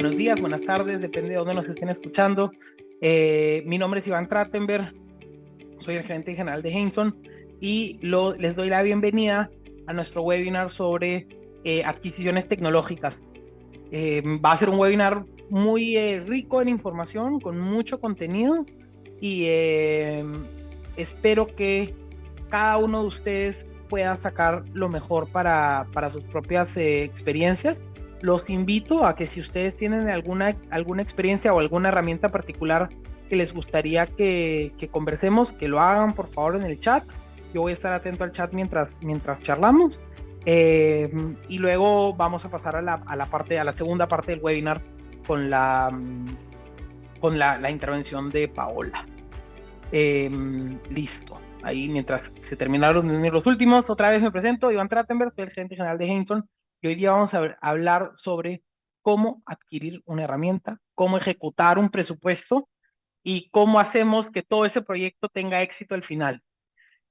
buenos días, buenas tardes, depende de dónde nos estén escuchando. Mi nombre es Iván Trattenberg, soy el gerente general de Henson y les doy la bienvenida a nuestro webinar sobre adquisiciones tecnológicas. Va a ser un webinar muy rico en información, con mucho contenido y espero que cada uno de ustedes pueda sacar lo mejor para sus propias experiencias. Los invito a que si ustedes tienen alguna experiencia o alguna herramienta particular que les gustaría que conversemos, que lo hagan por favor en el chat. Yo voy a estar atento al chat mientras charlamos. Y luego vamos a pasar a la segunda parte del webinar con la intervención de Paola. Listo. Ahí mientras se terminaron de unir los últimos, otra vez me presento, Iván Trattenberg, soy el gerente general de Henson, y hoy día vamos a hablar sobre cómo adquirir una herramienta, cómo ejecutar un presupuesto y cómo hacemos que todo ese proyecto tenga éxito al final.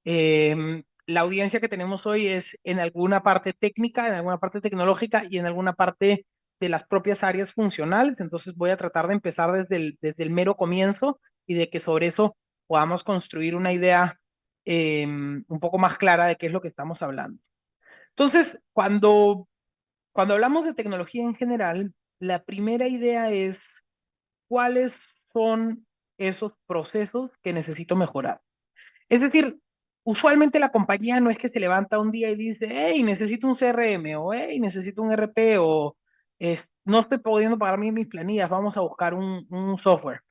La audiencia que tenemos hoy es en alguna parte técnica, en alguna parte tecnológica y en alguna parte de las propias áreas funcionales. Entonces voy a tratar de empezar desde el mero comienzo y de que sobre eso podamos construir una idea un poco más clara de qué es lo que estamos hablando. Entonces, cuando hablamos de tecnología en general, la primera idea es cuáles son esos procesos que necesito mejorar. Es decir, usualmente la compañía no es que se levanta un día y dice, hey, necesito un CRM o hey, necesito un RP o no estoy pudiendo pagar mis planillas, vamos a buscar un software.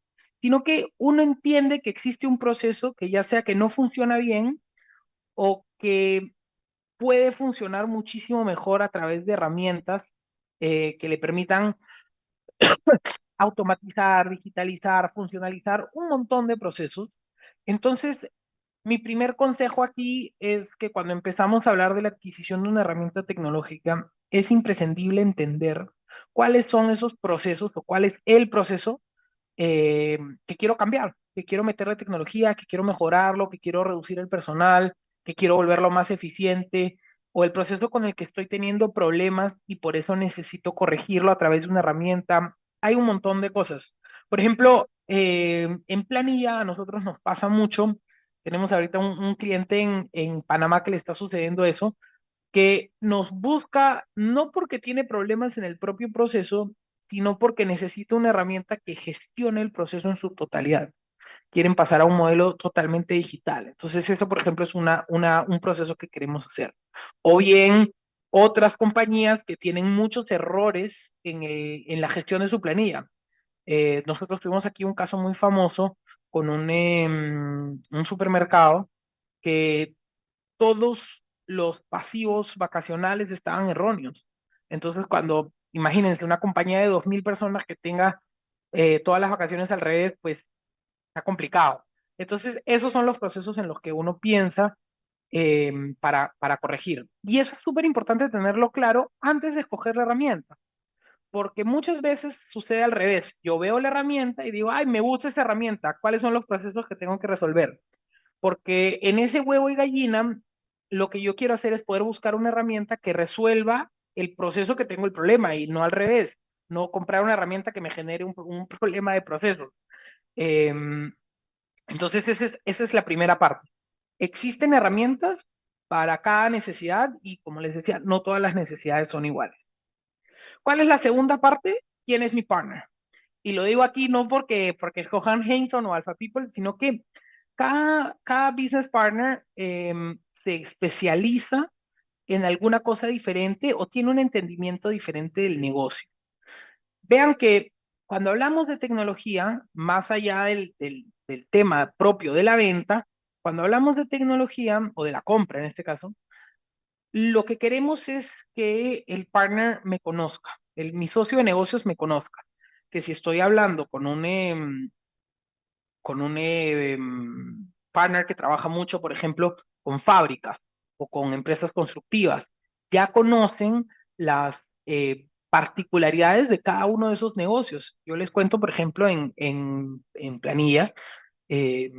Sino que uno entiende que existe un proceso que ya sea que no funciona bien o que puede funcionar muchísimo mejor a través de herramientas que le permitan automatizar, digitalizar, funcionalizar un montón de procesos. Entonces, mi primer consejo aquí es que cuando empezamos a hablar de la adquisición de una herramienta tecnológica, es imprescindible entender cuáles son esos procesos o cuál es el proceso que quiero cambiar, que quiero meterle tecnología, que quiero mejorarlo, que quiero reducir el personal, que quiero volverlo más eficiente, o el proceso con el que estoy teniendo problemas y por eso necesito corregirlo a través de una herramienta. Hay un montón de cosas. Por ejemplo, en planilla a nosotros nos pasa mucho. Tenemos ahorita un cliente en Panamá que le está sucediendo eso, que nos busca no porque tiene problemas en el propio proceso, sino porque necesita una herramienta que gestione el proceso en su totalidad. Quieren pasar a un modelo totalmente digital. Entonces, eso, por ejemplo, es un proceso que queremos hacer. O bien, otras compañías que tienen muchos errores en la gestión de su planilla. Nosotros tuvimos aquí un caso muy famoso con un supermercado que todos los pasivos vacacionales estaban erróneos. Entonces, imagínense, una compañía de 2.000 personas que tenga todas las vacaciones al revés, pues está complicado. Entonces, esos son los procesos en los que uno piensa para corregir. Y eso es súper importante tenerlo claro antes de escoger la herramienta, porque muchas veces sucede al revés. Yo veo la herramienta y digo, ay, me gusta esa herramienta, ¿cuáles son los procesos que tengo que resolver? Porque en ese huevo y gallina, lo que yo quiero hacer es poder buscar una herramienta que resuelva el proceso que tengo el problema y no al revés, no comprar una herramienta que me genere un problema de proceso. Eh, entonces, esa es la primera parte. Existen herramientas para cada necesidad y como les decía, no todas las necesidades son iguales. ¿Cuál es la segunda parte? ¿Quién es mi partner? Y lo digo aquí no porque escojan Henson o Alpha People, sino que cada business partner se especializa en alguna cosa diferente o tiene un entendimiento diferente del negocio. Vean que cuando hablamos de tecnología, más allá del tema propio de la venta, cuando hablamos de tecnología o de la compra en este caso, lo que queremos es que el partner me conozca, mi socio de negocios me conozca. Que si estoy hablando con un partner que trabaja mucho, por ejemplo, con fábricas o con empresas constructivas, ya conocen las particularidades de cada uno de esos negocios. Yo les cuento, por ejemplo, en planilla, eh,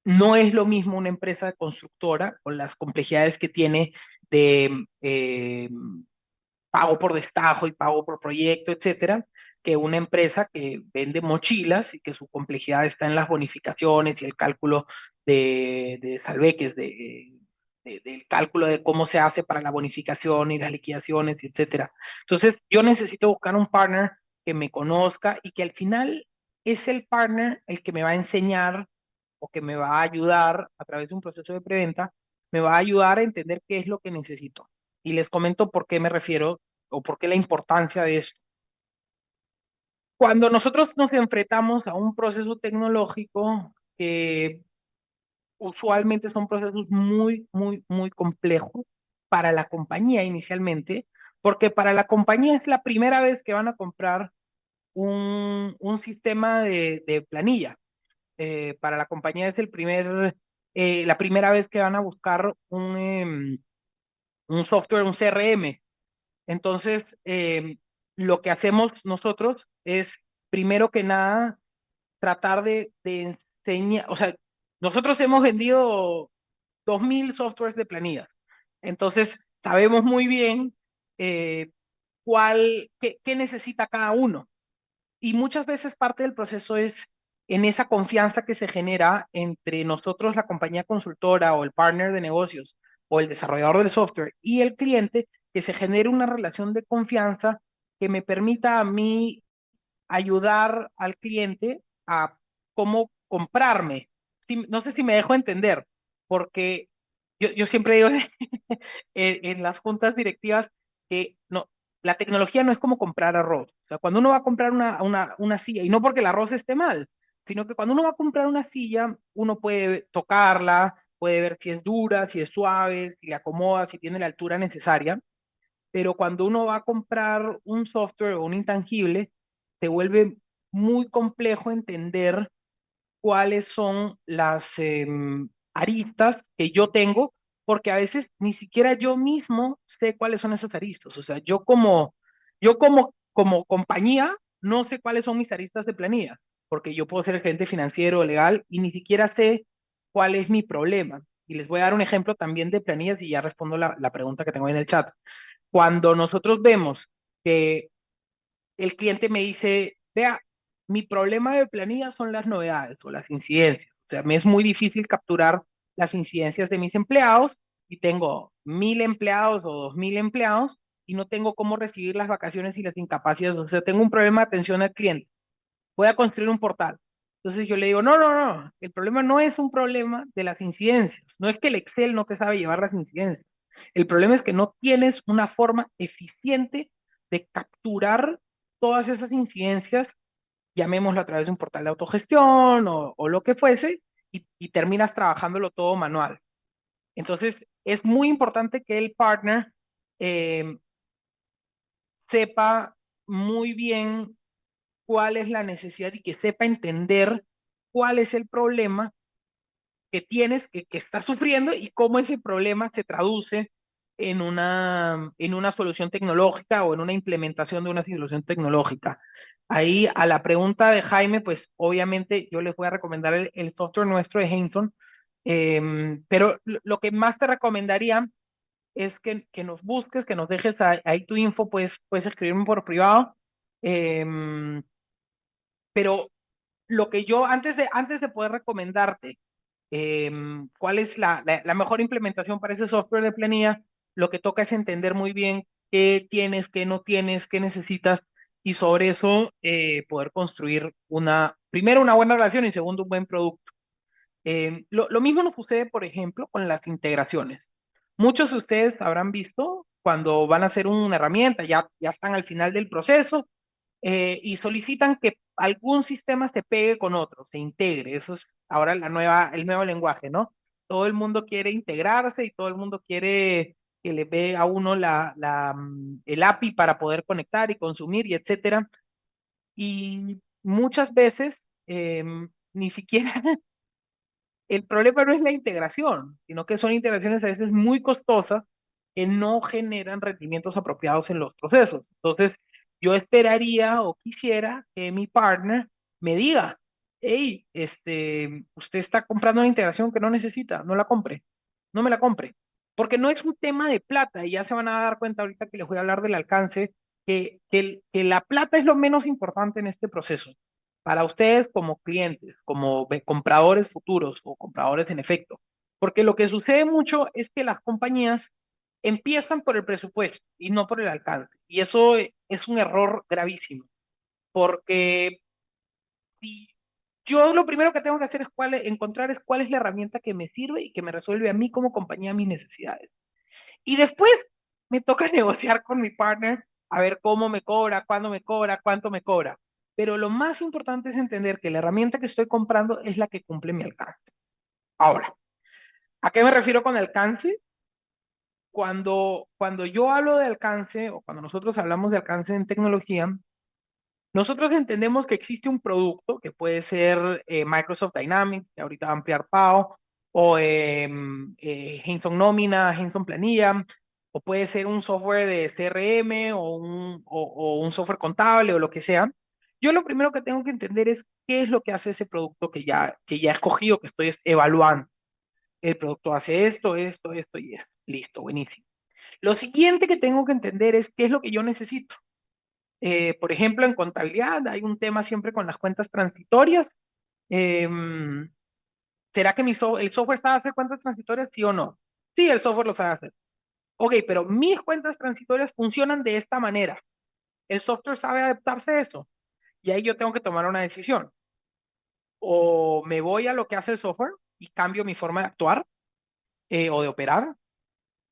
no es lo mismo una empresa constructora con las complejidades que tiene de pago por destajo y pago por proyecto, etcétera, que una empresa que vende mochilas y que su complejidad está en las bonificaciones y el cálculo de salveques, del cálculo de cómo se hace para la bonificación y las liquidaciones, etcétera. Entonces, yo necesito buscar un partner que me conozca y que al final es el partner el que me va a enseñar o que me va a ayudar a través de un proceso de preventa, me va a ayudar a entender qué es lo que necesito. Y les comento por qué me refiero o por qué la importancia de esto. Cuando nosotros nos enfrentamos a un proceso tecnológico que usualmente son procesos muy, muy, muy complejos para la compañía inicialmente, porque para la compañía es la primera vez que van a comprar un sistema de planilla. Para la compañía es la primera vez que van a buscar un software, un CRM. Entonces, lo que hacemos nosotros es, primero que nada, tratar de enseñar, o sea, nosotros hemos vendido 2000 softwares de planillas. Entonces, sabemos muy bien eh, qué necesita cada uno. Y muchas veces parte del proceso es en esa confianza que se genera entre nosotros, la compañía consultora o el partner de negocios o el desarrollador del software y el cliente, que se genere una relación de confianza que me permita a mí ayudar al cliente a cómo comprarme. No sé si me dejo entender, porque yo siempre digo en las juntas directivas que no, la tecnología no es como comprar arroz. O sea, cuando uno va a comprar una silla, y no porque el arroz esté mal, sino que cuando uno va a comprar una silla, uno puede tocarla, puede ver si es dura, si es suave, si le acomoda, si tiene la altura necesaria, pero cuando uno va a comprar un software o un intangible, se vuelve muy complejo entender cuáles son las aristas que yo tengo, porque a veces ni siquiera yo mismo sé cuáles son esas aristas. O sea, como compañía no sé cuáles son mis aristas de planilla, porque yo puedo ser el gerente financiero o legal y ni siquiera sé cuál es mi problema. Y les voy a dar un ejemplo también de planillas y ya respondo la pregunta que tengo ahí en el chat. Cuando nosotros vemos que el cliente me dice, vea, mi problema de planilla son las novedades o las incidencias. O sea, me es muy difícil capturar las incidencias de mis empleados y tengo 1000 empleados o 2000 empleados y no tengo cómo recibir las vacaciones y las incapacidades. O sea, tengo un problema de atención al cliente. Voy a construir un portal. Entonces yo le digo, no, no, no, el problema no es un problema de las incidencias. No es que el Excel no te sabe llevar las incidencias. El problema es que no tienes una forma eficiente de capturar todas esas incidencias, llamémoslo a través de un portal de autogestión o lo que fuese, y terminas trabajándolo todo manual. Entonces, es muy importante que el partner eh, sepa muy bien cuál es la necesidad y que sepa entender cuál es el problema que tienes, que estás sufriendo y cómo ese problema se traduce en una solución tecnológica o en una implementación de una solución tecnológica. Ahí a la pregunta de Jaime, pues obviamente yo les voy a recomendar el software nuestro de Hanson, pero lo que más te recomendaría es que nos busques, que nos dejes ahí tu info, pues puedes escribirme por privado, eh, pero lo que yo, antes de poder recomendarte cuál es la mejor implementación para ese software de planilla, lo que toca es entender muy bien qué tienes, qué no tienes, qué necesitas, y sobre eso poder construir primero, una buena relación y segundo, un buen producto. Lo mismo nos sucede, por ejemplo, con las integraciones. Muchos de ustedes habrán visto cuando van a hacer una herramienta, ya están al final del proceso, y solicitan que algún sistema se pegue con otro, se integre. Eso es ahora el nuevo lenguaje, ¿no? Todo el mundo quiere integrarse y todo el mundo quiere que le dé a uno el API para poder conectar y consumir y etcétera. Y muchas veces ni siquiera el problema no es la integración, sino que son integraciones a veces muy costosas que no generan rendimientos apropiados en los procesos. Entonces, yo esperaría o quisiera que mi partner me diga, hey, usted está comprando una integración que no necesita, no la compre, no me la compre. porque no es un tema de plata, y ya se van a dar cuenta ahorita que les voy a hablar del alcance, que la plata es lo menos importante en este proceso. Para ustedes como clientes, como compradores futuros o compradores en efecto. Porque lo que sucede mucho es que las compañías empiezan por el presupuesto y no por el alcance. Y eso es un error gravísimo, porque si yo lo primero que tengo que hacer es encontrar es cuál es la herramienta que me sirve y que me resuelve a mí como compañía mis necesidades. Y después me toca negociar con mi partner a ver cómo me cobra, cuándo me cobra, cuánto me cobra. Pero lo más importante es entender que la herramienta que estoy comprando es la que cumple mi alcance. Ahora, ¿a qué me refiero con alcance? Cuando yo hablo de alcance o cuando nosotros hablamos de alcance en tecnología, nosotros entendemos que existe un producto que puede ser Microsoft Dynamics, que ahorita va a ampliar Pau, o Henson Nómina, Henson Planilla, o puede ser un software de CRM o un software contable o lo que sea. Yo lo primero que tengo que entender es qué es lo que hace ese producto que ya he escogido, que estoy evaluando. El producto hace esto, esto, esto y esto. Listo, buenísimo. Lo siguiente que tengo que entender es qué es lo que yo necesito. Por ejemplo, en contabilidad hay un tema siempre con las cuentas transitorias. Em, ¿Será que el software sabe hacer cuentas transitorias, sí o no? Sí, el software lo sabe hacer. Ok, pero mis cuentas transitorias funcionan de esta manera. ¿El software sabe adaptarse a eso? Y ahí yo tengo que tomar una decisión. O me voy a lo que hace el software y cambio mi forma de actuar o de operar,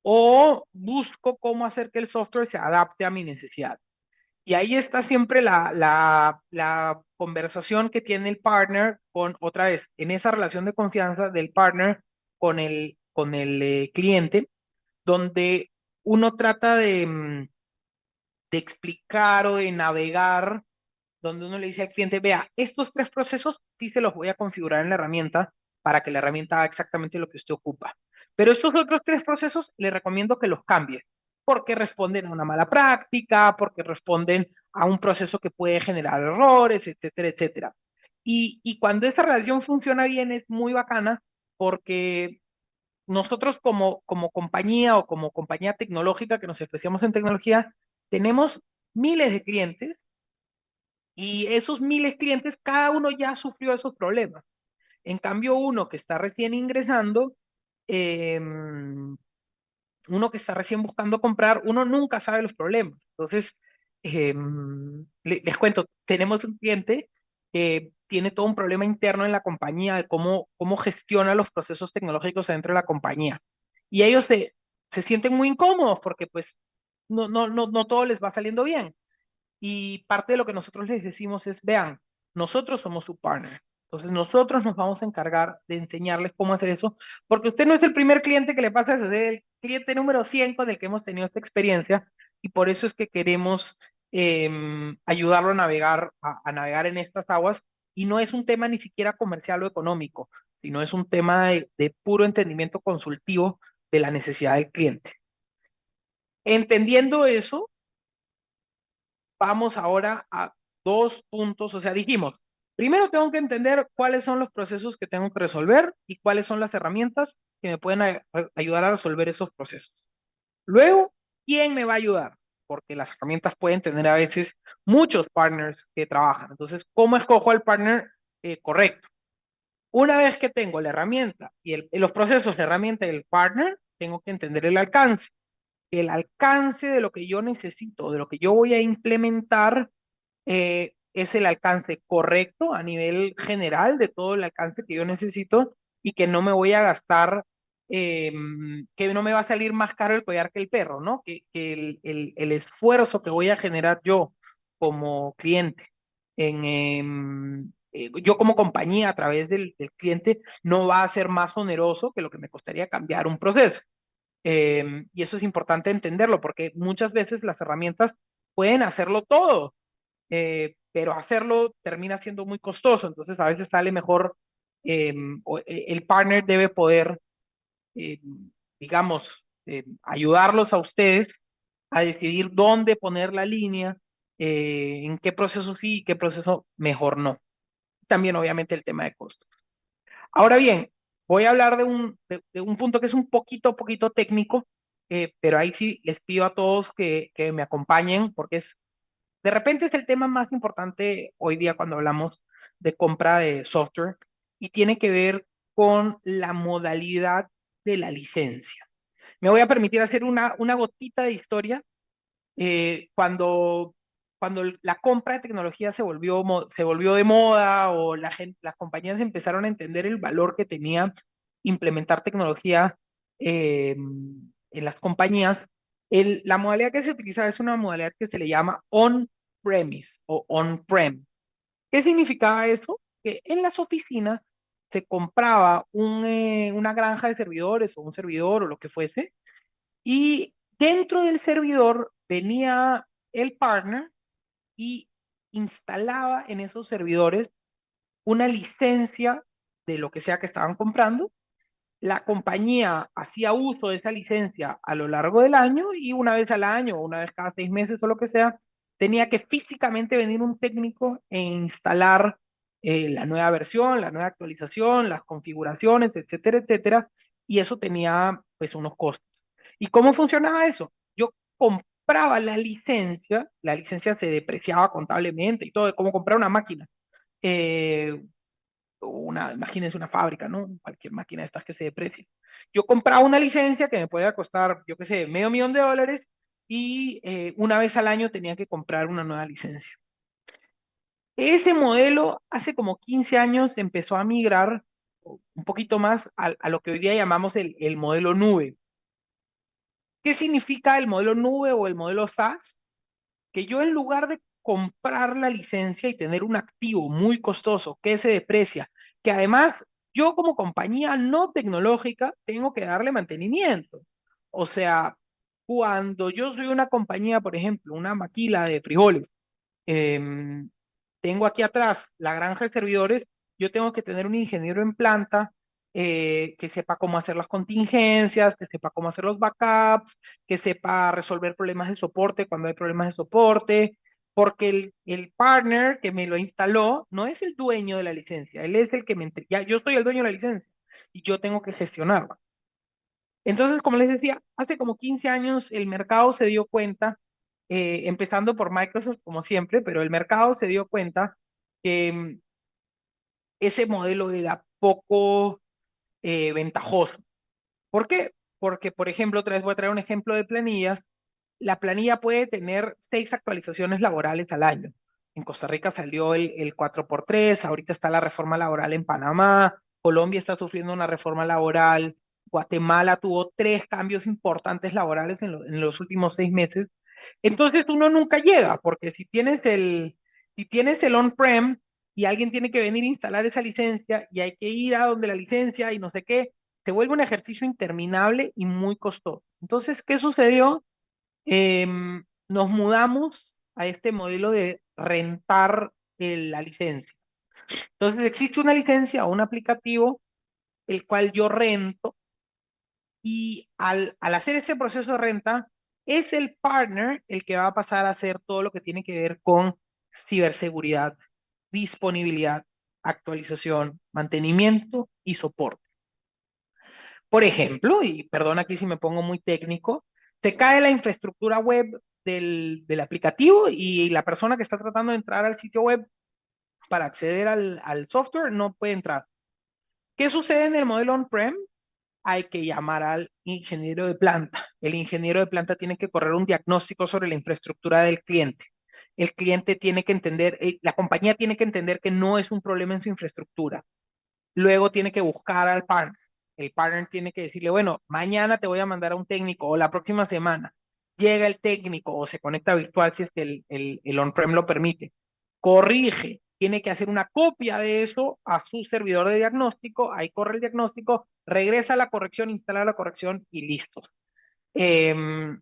o busco cómo hacer que el software se adapte a mi necesidad. Y ahí está siempre la conversación que tiene el partner con, otra vez, en esa relación de confianza del partner con el cliente, donde uno trata de explicar o de navegar, donde uno le dice al cliente, vea, estos tres procesos sí se los voy a configurar en la herramienta para que la herramienta haga exactamente lo que usted ocupa. Pero estos otros tres procesos le recomiendo que los cambie, porque responden a una mala práctica, porque responden a un proceso que puede generar errores, etcétera, etcétera. Y cuando esa relación funciona bien es muy bacana porque nosotros como compañía o como compañía tecnológica que nos especializamos en tecnología, tenemos miles de clientes y esos miles de clientes, cada uno ya sufrió esos problemas. En cambio, eh, uno que está recién buscando comprar, uno nunca sabe los problemas. Entonces, les cuento, tenemos un cliente que tiene todo un problema interno en la compañía de cómo gestiona los procesos tecnológicos dentro de la compañía. Y ellos se sienten muy incómodos porque pues no todo les va saliendo bien. Y parte de lo que nosotros les decimos es, vean, nosotros somos su partner. Entonces nosotros nos vamos a encargar de enseñarles cómo hacer eso, porque usted no es el primer cliente que le pasa eso, es el cliente número 100 con el que hemos tenido esta experiencia y por eso es que queremos ayudarlo a navegar en estas aguas y no es un tema ni siquiera comercial o económico, sino es un tema de puro entendimiento consultivo de la necesidad del cliente. Entendiendo eso, vamos ahora a dos puntos, o sea, dijimos, primero tengo que entender cuáles son los procesos que tengo que resolver y cuáles son las herramientas que me pueden ayudar a resolver esos procesos. Luego, ¿quién me va a ayudar? Porque las herramientas pueden tener a veces muchos partners que trabajan. Entonces, ¿cómo escojo al partner correcto? Una vez que tengo la herramienta y los procesos, la herramienta y el partner, tengo que entender el alcance de lo que yo necesito, de lo que yo voy a implementar es el alcance correcto a nivel general de todo el alcance que yo necesito y que no me voy a gastar, que no me va a salir más caro el collar que el perro, ¿no? Que el esfuerzo que voy a generar yo como cliente, yo como compañía a través del cliente, no va a ser más oneroso que lo que me costaría cambiar un proceso. Y eso es importante entenderlo porque muchas veces las herramientas pueden hacerlo todo, pero hacerlo termina siendo muy costoso, entonces a veces sale mejor, el partner debe poder, eh, digamos, ayudarlos a ustedes a decidir dónde poner la línea, en qué proceso sí y qué proceso mejor no. También obviamente el tema de costos. Ahora bien, Voy a hablar de un punto que es un poquito técnico, pero ahí sí les pido a todos que me acompañen, porque de repente es el tema más importante hoy día cuando hablamos de compra de software y tiene que ver con la modalidad de la licencia. Me voy a permitir hacer una gotita de historia. Cuando la compra de tecnología se volvió de moda o las compañías empezaron a entender el valor que tenía implementar tecnología en las compañías, la modalidad que se utiliza es una modalidad que se le llama on-premise o on-prem. ¿Qué significaba eso? Que en las oficinas se compraba una granja de servidores o un servidor o lo que fuese, y dentro del servidor venía el partner y instalaba en esos servidores una licencia de lo que sea que estaban comprando. La compañía hacía uso de esa licencia a lo largo del año y una vez al año o una vez cada 6 meses o lo que sea, tenía que físicamente venir un técnico e instalar la nueva versión, la nueva actualización, las configuraciones, etcétera, etcétera. Y eso tenía pues unos costos. ¿Y cómo funcionaba eso? Yo compraba la licencia se depreciaba contablemente y todo, como comprar una máquina. Eh, Imagínense una fábrica, ¿no? Cualquier máquina de estas que se deprecie. Yo compraba una licencia que me podía costar, yo qué sé, $500,000 y una vez al año tenía que comprar una nueva licencia. Ese modelo hace como 15 años empezó a migrar un poquito más a lo que hoy día llamamos el modelo nube. ¿Qué significa el modelo nube o el modelo SaaS? Que yo en lugar de comprar la licencia y tener un activo muy costoso que se deprecia, que además yo como compañía no tecnológica tengo que darle mantenimiento. O sea, cuando yo soy una compañía, por ejemplo, una maquila de frijoles, em, tengo aquí atrás la granja de servidores, yo tengo que tener un ingeniero en planta que sepa cómo hacer las contingencias, que sepa cómo hacer los backups, que sepa resolver problemas de soporte cuando hay problemas de soporte, porque el partner que me lo instaló no es el dueño de la licencia, él es el que ya yo soy el dueño de la licencia y yo tengo que gestionarla. Entonces, como les decía, hace como 15 años el mercado se dio cuenta, empezando por Microsoft como siempre, pero el mercado se dio cuenta que ese modelo era poco ventajoso. ¿Por qué? Porque, por ejemplo, otra vez voy a traer un ejemplo de planillas. La planilla puede tener 6 actualizaciones laborales al año. En Costa Rica salió el 4x3, ahorita está la reforma laboral en Panamá, Colombia está sufriendo una reforma laboral, Guatemala tuvo 3 cambios importantes laborales en los últimos 6 meses. Entonces uno nunca llega, porque si tienes el on-prem y alguien tiene que venir a instalar esa licencia y hay que ir a donde la licencia y no sé qué, se vuelve un ejercicio interminable y muy costoso. Entonces, ¿qué sucedió? Nos mudamos a este modelo de rentar la licencia. Entonces existe una licencia o un aplicativo el cual yo rento y al hacer este proceso de renta es el partner el que va a pasar a hacer todo lo que tiene que ver con ciberseguridad, disponibilidad, actualización, mantenimiento y soporte. Por ejemplo, y perdón aquí si me pongo muy técnico, se cae la infraestructura web del aplicativo y la persona que está tratando de entrar al sitio web para acceder al software no puede entrar. ¿Qué sucede en el modelo on-prem? Hay que llamar al ingeniero de planta. El ingeniero de planta tiene que correr un diagnóstico sobre la infraestructura del cliente. El cliente tiene que entender, la compañía tiene que entender que no es un problema en su infraestructura. Luego tiene que buscar al partner. El partner tiene que decirle, bueno, mañana te voy a mandar a un técnico o la próxima semana. Llega el técnico o se conecta virtual si es que el on-prem lo permite. Corrige, tiene que hacer una copia de eso a su servidor de diagnóstico, ahí corre el diagnóstico, regresa a la corrección, instala la corrección y listo. Em,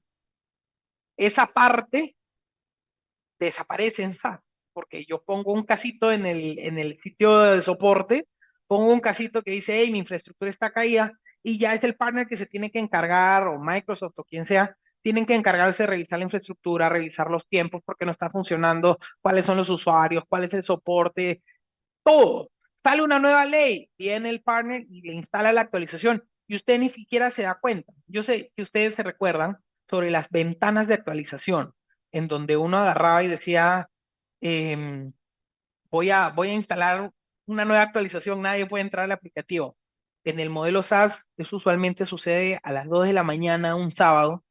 Esa parte desaparece en SAP, porque yo pongo un casito en el sitio de soporte, pongo un casito que dice, hey, mi infraestructura está caída, y ya es el partner que se tiene que encargar, o Microsoft o quien sea, tienen que encargarse de revisar la infraestructura, revisar los tiempos porque no está funcionando, cuáles son los usuarios, cuál es el soporte, todo. Sale una nueva ley, viene el partner y le instala la actualización y usted ni siquiera se da cuenta. Yo sé que ustedes se recuerdan sobre las ventanas de actualización, en donde uno agarraba y decía, em, voy a instalar una nueva actualización, nadie puede entrar al aplicativo. En el modelo SaaS, eso usualmente sucede a las 2 de la mañana, un sábado,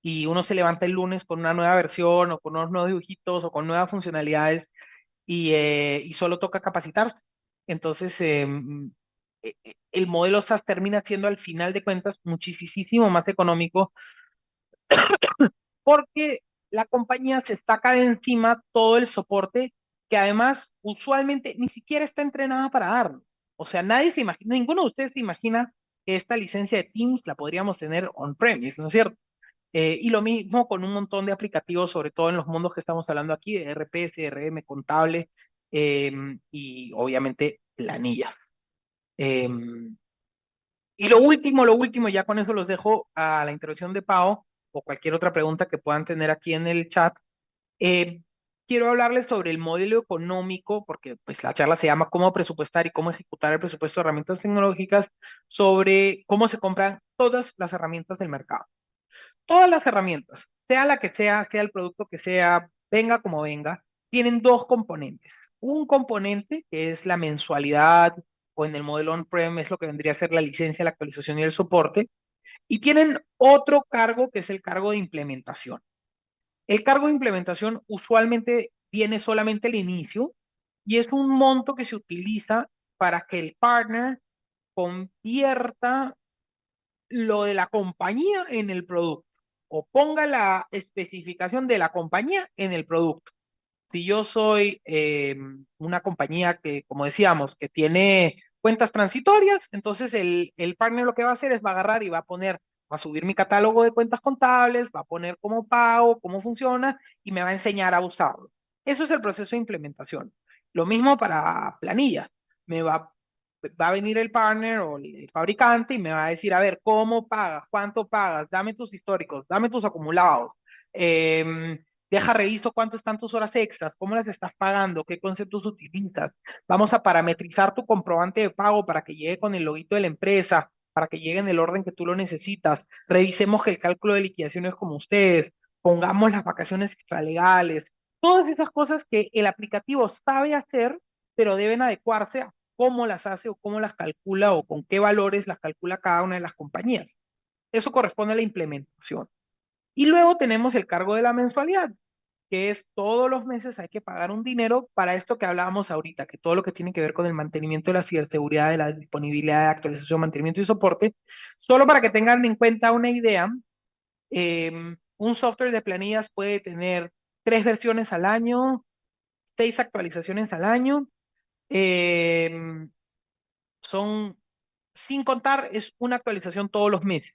y uno se levanta el lunes con una nueva versión o con unos nuevos dibujitos o con nuevas funcionalidades y solo toca capacitarse. Entonces, el modelo SaaS termina siendo al final de cuentas muchísimo más económico porque la compañía se saca de encima todo el soporte que además usualmente ni siquiera está entrenada para darlo. O sea, nadie se imagina, ninguno de ustedes se imagina que esta licencia de Teams la podríamos tener on-premise, ¿no es cierto? Y lo mismo con un montón de aplicativos, sobre todo en los mundos que estamos hablando aquí, de RP, CRM, contable y obviamente planillas. Eh, y lo último, ya con eso los dejo a la intervención de Pau o cualquier otra pregunta que puedan tener aquí en el chat. Eh, Quiero hablarles sobre el modelo económico, porque pues la charla se llama Cómo presupuestar y cómo ejecutar el presupuesto de herramientas tecnológicas, sobre cómo se compran todas las herramientas del mercado. Todas las herramientas, sea la que sea el producto que sea, venga como venga, tienen dos componentes. Un componente que es la mensualidad, o en el modelo on-prem es lo que vendría a ser la licencia, la actualización y el soporte, y tienen otro cargo que es el cargo de implementación. El cargo de implementación usualmente viene solamente al inicio y es un monto que se utiliza para que el partner convierta lo de la compañía en el producto o ponga la especificación de la compañía en el producto. Si yo soy una compañía que, como decíamos, que tiene cuentas transitorias, entonces el partner lo que va a hacer es va a agarrar y va a poner, va a subir mi catálogo de cuentas contables, va a poner cómo pago, cómo funciona y me va a enseñar a usarlo. Eso es el proceso de implementación. Lo mismo para planillas. Me va a venir el partner o el fabricante y me va a decir, a ver, ¿cómo pagas? ¿Cuánto pagas? Dame tus históricos, dame tus acumulados. Deja reviso cuánto están tus horas extras, cómo las estás pagando, qué conceptos utilizas. Vamos a parametrizar tu comprobante de pago para que llegue con el loguito de la empresa, para que llegue en el orden que tú lo necesitas. Revisemos que el cálculo de liquidación es como ustedes. Pongamos las vacaciones extralegales. Todas esas cosas que el aplicativo sabe hacer, pero deben adecuarse a cómo las hace o cómo las calcula o con qué valores las calcula cada una de las compañías. Eso corresponde a la implementación. Y luego tenemos el cargo de la mensualidad, que es todos los meses hay que pagar un dinero para esto que hablábamos ahorita, que todo lo que tiene que ver con el mantenimiento de la ciberseguridad, de la disponibilidad de actualización, mantenimiento y soporte. Solo para que tengan en cuenta una idea, un software de planillas puede tener 3 versiones al año, 6 actualizaciones al año. eh, Son, sin contar, es una actualización todos los meses.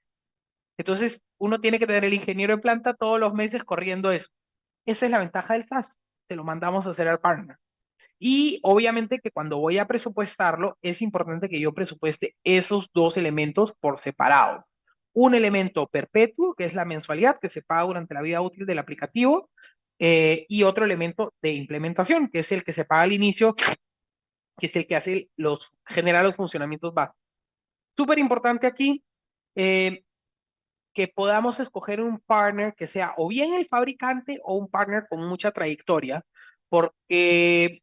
Entonces, uno tiene que tener el ingeniero de planta todos los meses corriendo eso. Esa es la ventaja del SaaS. Te lo mandamos a hacer al partner. Y obviamente que cuando voy a presupuestarlo, es importante que yo presupueste esos dos elementos por separado. Un elemento perpetuo, que es la mensualidad que se paga durante la vida útil del aplicativo, y otro elemento de implementación, que es el que se paga al inicio, que es el que hace genera los funcionamientos básicos. Súper importante aquí eh, que podamos escoger un partner que sea o bien el fabricante o un partner con mucha trayectoria, porque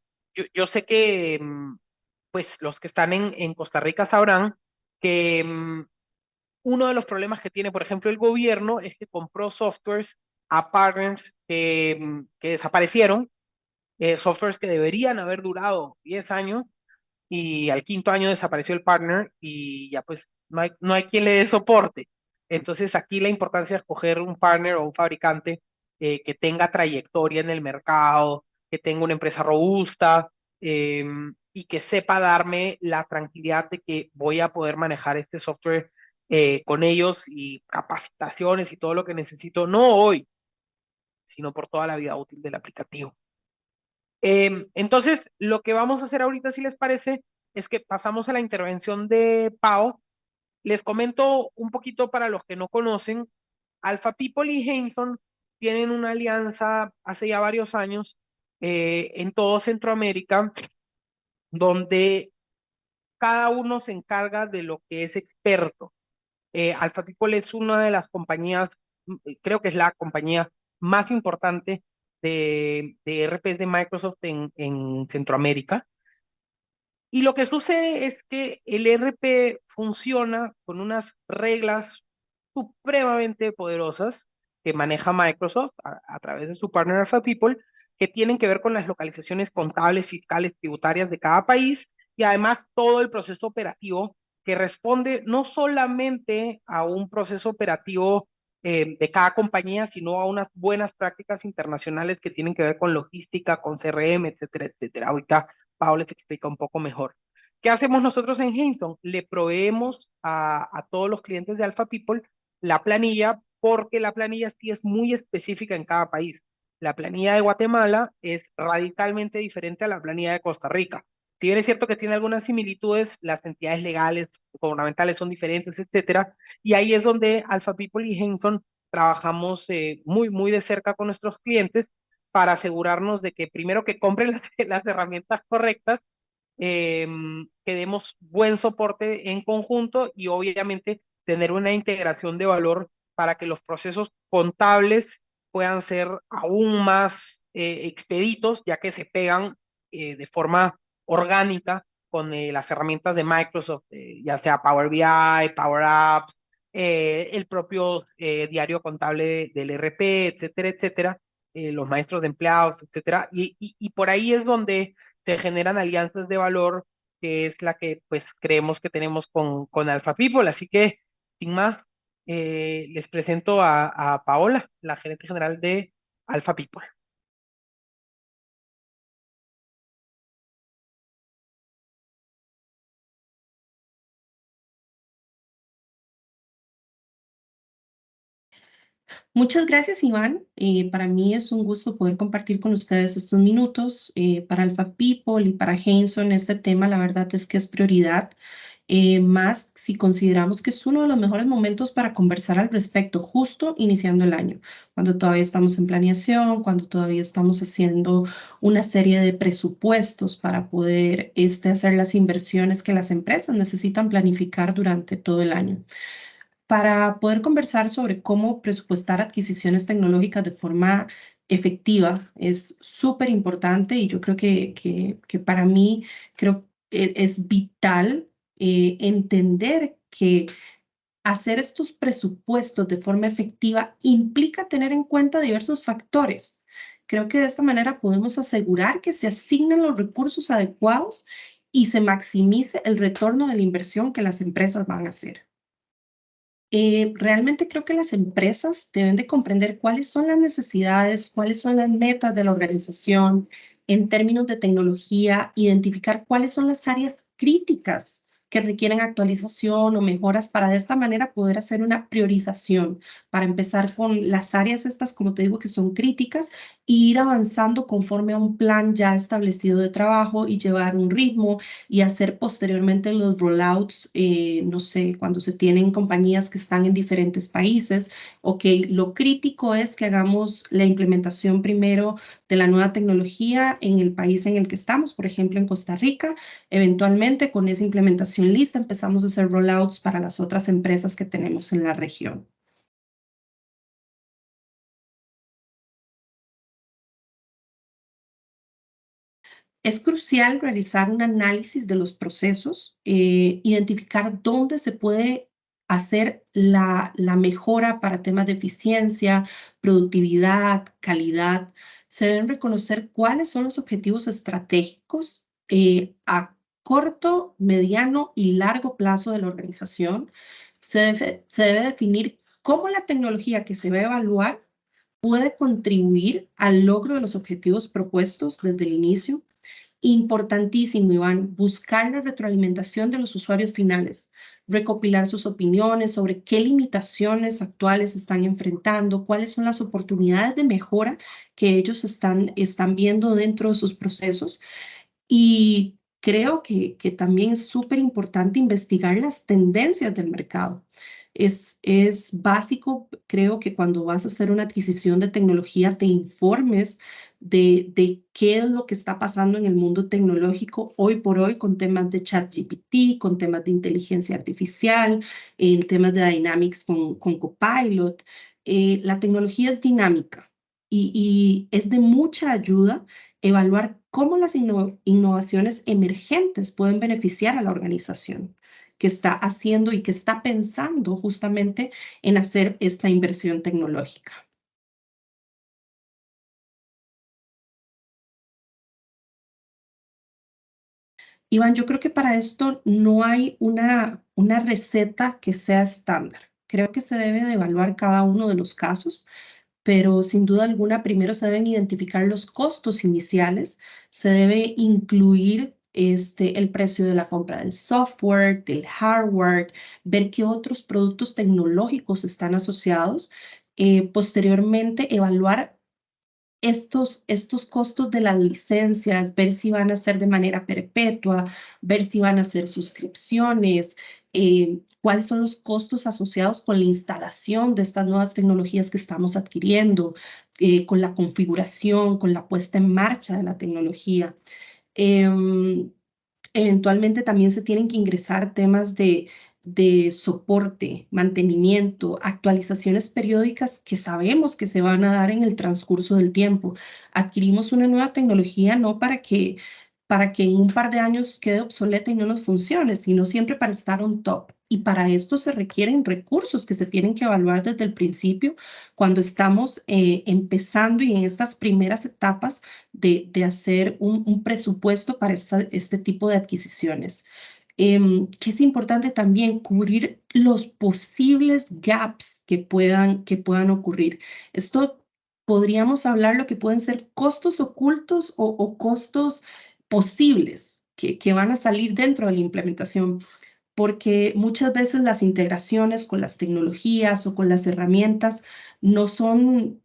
yo sé que pues los que están en Costa Rica sabrán que uno de los problemas que tiene, por ejemplo, el gobierno es que compró softwares a partners que desaparecieron, softwares que deberían haber durado 10 años y al quinto año desapareció el partner y ya pues no hay quien le dé soporte. Entonces aquí la importancia es escoger un partner o un fabricante que tenga trayectoria en el mercado, que tenga una empresa robusta eh, y que sepa darme la tranquilidad de que voy a poder manejar este software con ellos y capacitaciones y todo lo que necesito, no hoy, sino por toda la vida útil del aplicativo. Entonces, lo que vamos a hacer ahorita, si les parece, es que pasamos a la intervención de Pau. Les comento un poquito para los que no conocen. Alpha People y Jameson tienen una alianza hace ya varios años en todo Centroamérica, donde cada uno se encarga de lo que es experto. Alpha People es una de las compañías, creo que es la compañía más importante de ERPs de Microsoft en Centroamérica. Y lo que sucede es que el ERP funciona con unas reglas supremamente poderosas que maneja Microsoft a través de su partner Alpha People, que tienen que ver con las localizaciones contables, fiscales, tributarias de cada país y además todo el proceso operativo que responde no solamente a un proceso operativo de cada compañía, sino a unas buenas prácticas internacionales que tienen que ver con logística, con CRM, etcétera, etcétera. Ahorita Pau les explica un poco mejor. ¿Qué hacemos nosotros en Hinson? Le proveemos a todos los clientes de Alpha People la planilla, porque la planilla sí es muy específica en cada país. La planilla de Guatemala es radicalmente diferente a la planilla de Costa Rica. Si bien es cierto que tiene algunas similitudes, las entidades legales, gubernamentales son diferentes, etcétera. Y ahí es donde Alpha People y Hinson trabajamos muy de cerca con nuestros clientes para asegurarnos de que primero que compren las herramientas correctas, eh, que demos buen soporte en conjunto y obviamente tener una integración de valor para que los procesos contables puedan ser aún más expeditos, ya que se pegan de forma orgánica con las herramientas de Microsoft, ya sea Power BI, Power Apps, el propio diario contable del RP, etcétera, etcétera, los maestros de empleados, etcétera. Y por ahí es donde se generan alianzas de valor, que es la que pues creemos que tenemos con Alpha People. Así que, sin más, les presento a Paola, la gerente general de Alpha People. Muchas gracias, Iván. Para mí es un gusto poder compartir con ustedes estos minutos. Para Alpha People y para Hanson, este tema, la verdad es que es prioridad, más si consideramos que es uno de los mejores momentos para conversar al respecto, justo iniciando el año, cuando todavía estamos en planeación, cuando todavía estamos haciendo una serie de presupuestos para poder hacer las inversiones que las empresas necesitan planificar durante todo el año. Para poder conversar sobre cómo presupuestar adquisiciones tecnológicas de forma efectiva es súper importante y yo creo que para mí creo es vital entender que hacer estos presupuestos de forma efectiva implica tener en cuenta diversos factores. Creo que de esta manera podemos asegurar que se asignen los recursos adecuados y se maximice el retorno de la inversión que las empresas van a hacer. Realmente creo que las empresas deben de comprender cuáles son las necesidades, cuáles son las metas de la organización en términos de tecnología, identificar cuáles son las áreas críticas que requieren actualización o mejoras para de esta manera poder hacer una priorización, para empezar con las áreas estas, como te digo, que son críticas, e ir avanzando conforme a un plan ya establecido de trabajo y llevar un ritmo y hacer posteriormente los rollouts, no sé, cuando se tienen compañías que están en diferentes países. Ok, lo crítico es que hagamos la implementación primero de la nueva tecnología en el país en el que estamos, por ejemplo, en Costa Rica. Eventualmente, con esa implementación lista, empezamos a hacer rollouts para las otras empresas que tenemos en la región. Es crucial realizar un análisis de los procesos, identificar dónde se puede hacer la mejora para temas de eficiencia, productividad, calidad. Se deben reconocer cuáles son los objetivos estratégicos a corto, mediano y largo plazo de la organización. Se debe definir cómo la tecnología que se va a evaluar puede contribuir al logro de los objetivos propuestos desde el inicio. Importantísimo, Iván, buscar la retroalimentación de los usuarios finales, recopilar sus opiniones sobre qué limitaciones actuales están enfrentando, cuáles son las oportunidades de mejora que ellos están viendo dentro de sus procesos. Y creo que también es súper importante investigar las tendencias del mercado. Es básico, creo que cuando vas a hacer una adquisición de tecnología te informes de qué es lo que está pasando en el mundo tecnológico hoy por hoy con temas de ChatGPT, con temas de inteligencia artificial, en temas de Dynamics con Copilot. La tecnología es dinámica y es de mucha ayuda evaluar cómo las innovaciones emergentes pueden beneficiar a la organización que está haciendo y que está pensando justamente en hacer esta inversión tecnológica. Iván, yo creo que para esto no hay una receta que sea estándar. Creo que se debe de evaluar cada uno de los casos, pero sin duda alguna primero se deben identificar los costos iniciales, se debe incluir el precio de la compra del software, del hardware, ver qué otros productos tecnológicos están asociados, posteriormente evaluar estos costos de las licencias, ver si van a ser de manera perpetua, ver si van a ser suscripciones, cuáles son los costos asociados con la instalación de estas nuevas tecnologías que estamos adquiriendo, con la configuración, con la puesta en marcha de la tecnología. Em, Eventualmente también se tienen que ingresar temas de soporte, mantenimiento, actualizaciones periódicas que sabemos que se van a dar en el transcurso del tiempo. Adquirimos una nueva tecnología no para que en un par de años quede obsoleta y no nos funcione, sino siempre para estar on top. Y para esto se requieren recursos que se tienen que evaluar desde el principio cuando estamos empezando y en estas primeras etapas de hacer un presupuesto para este tipo de adquisiciones. Que es importante también cubrir los posibles gaps que puedan ocurrir. Esto podríamos hablar lo que pueden ser costos ocultos o costos posibles que van a salir dentro de la implementación porque muchas veces las integraciones con las tecnologías o con las herramientas no son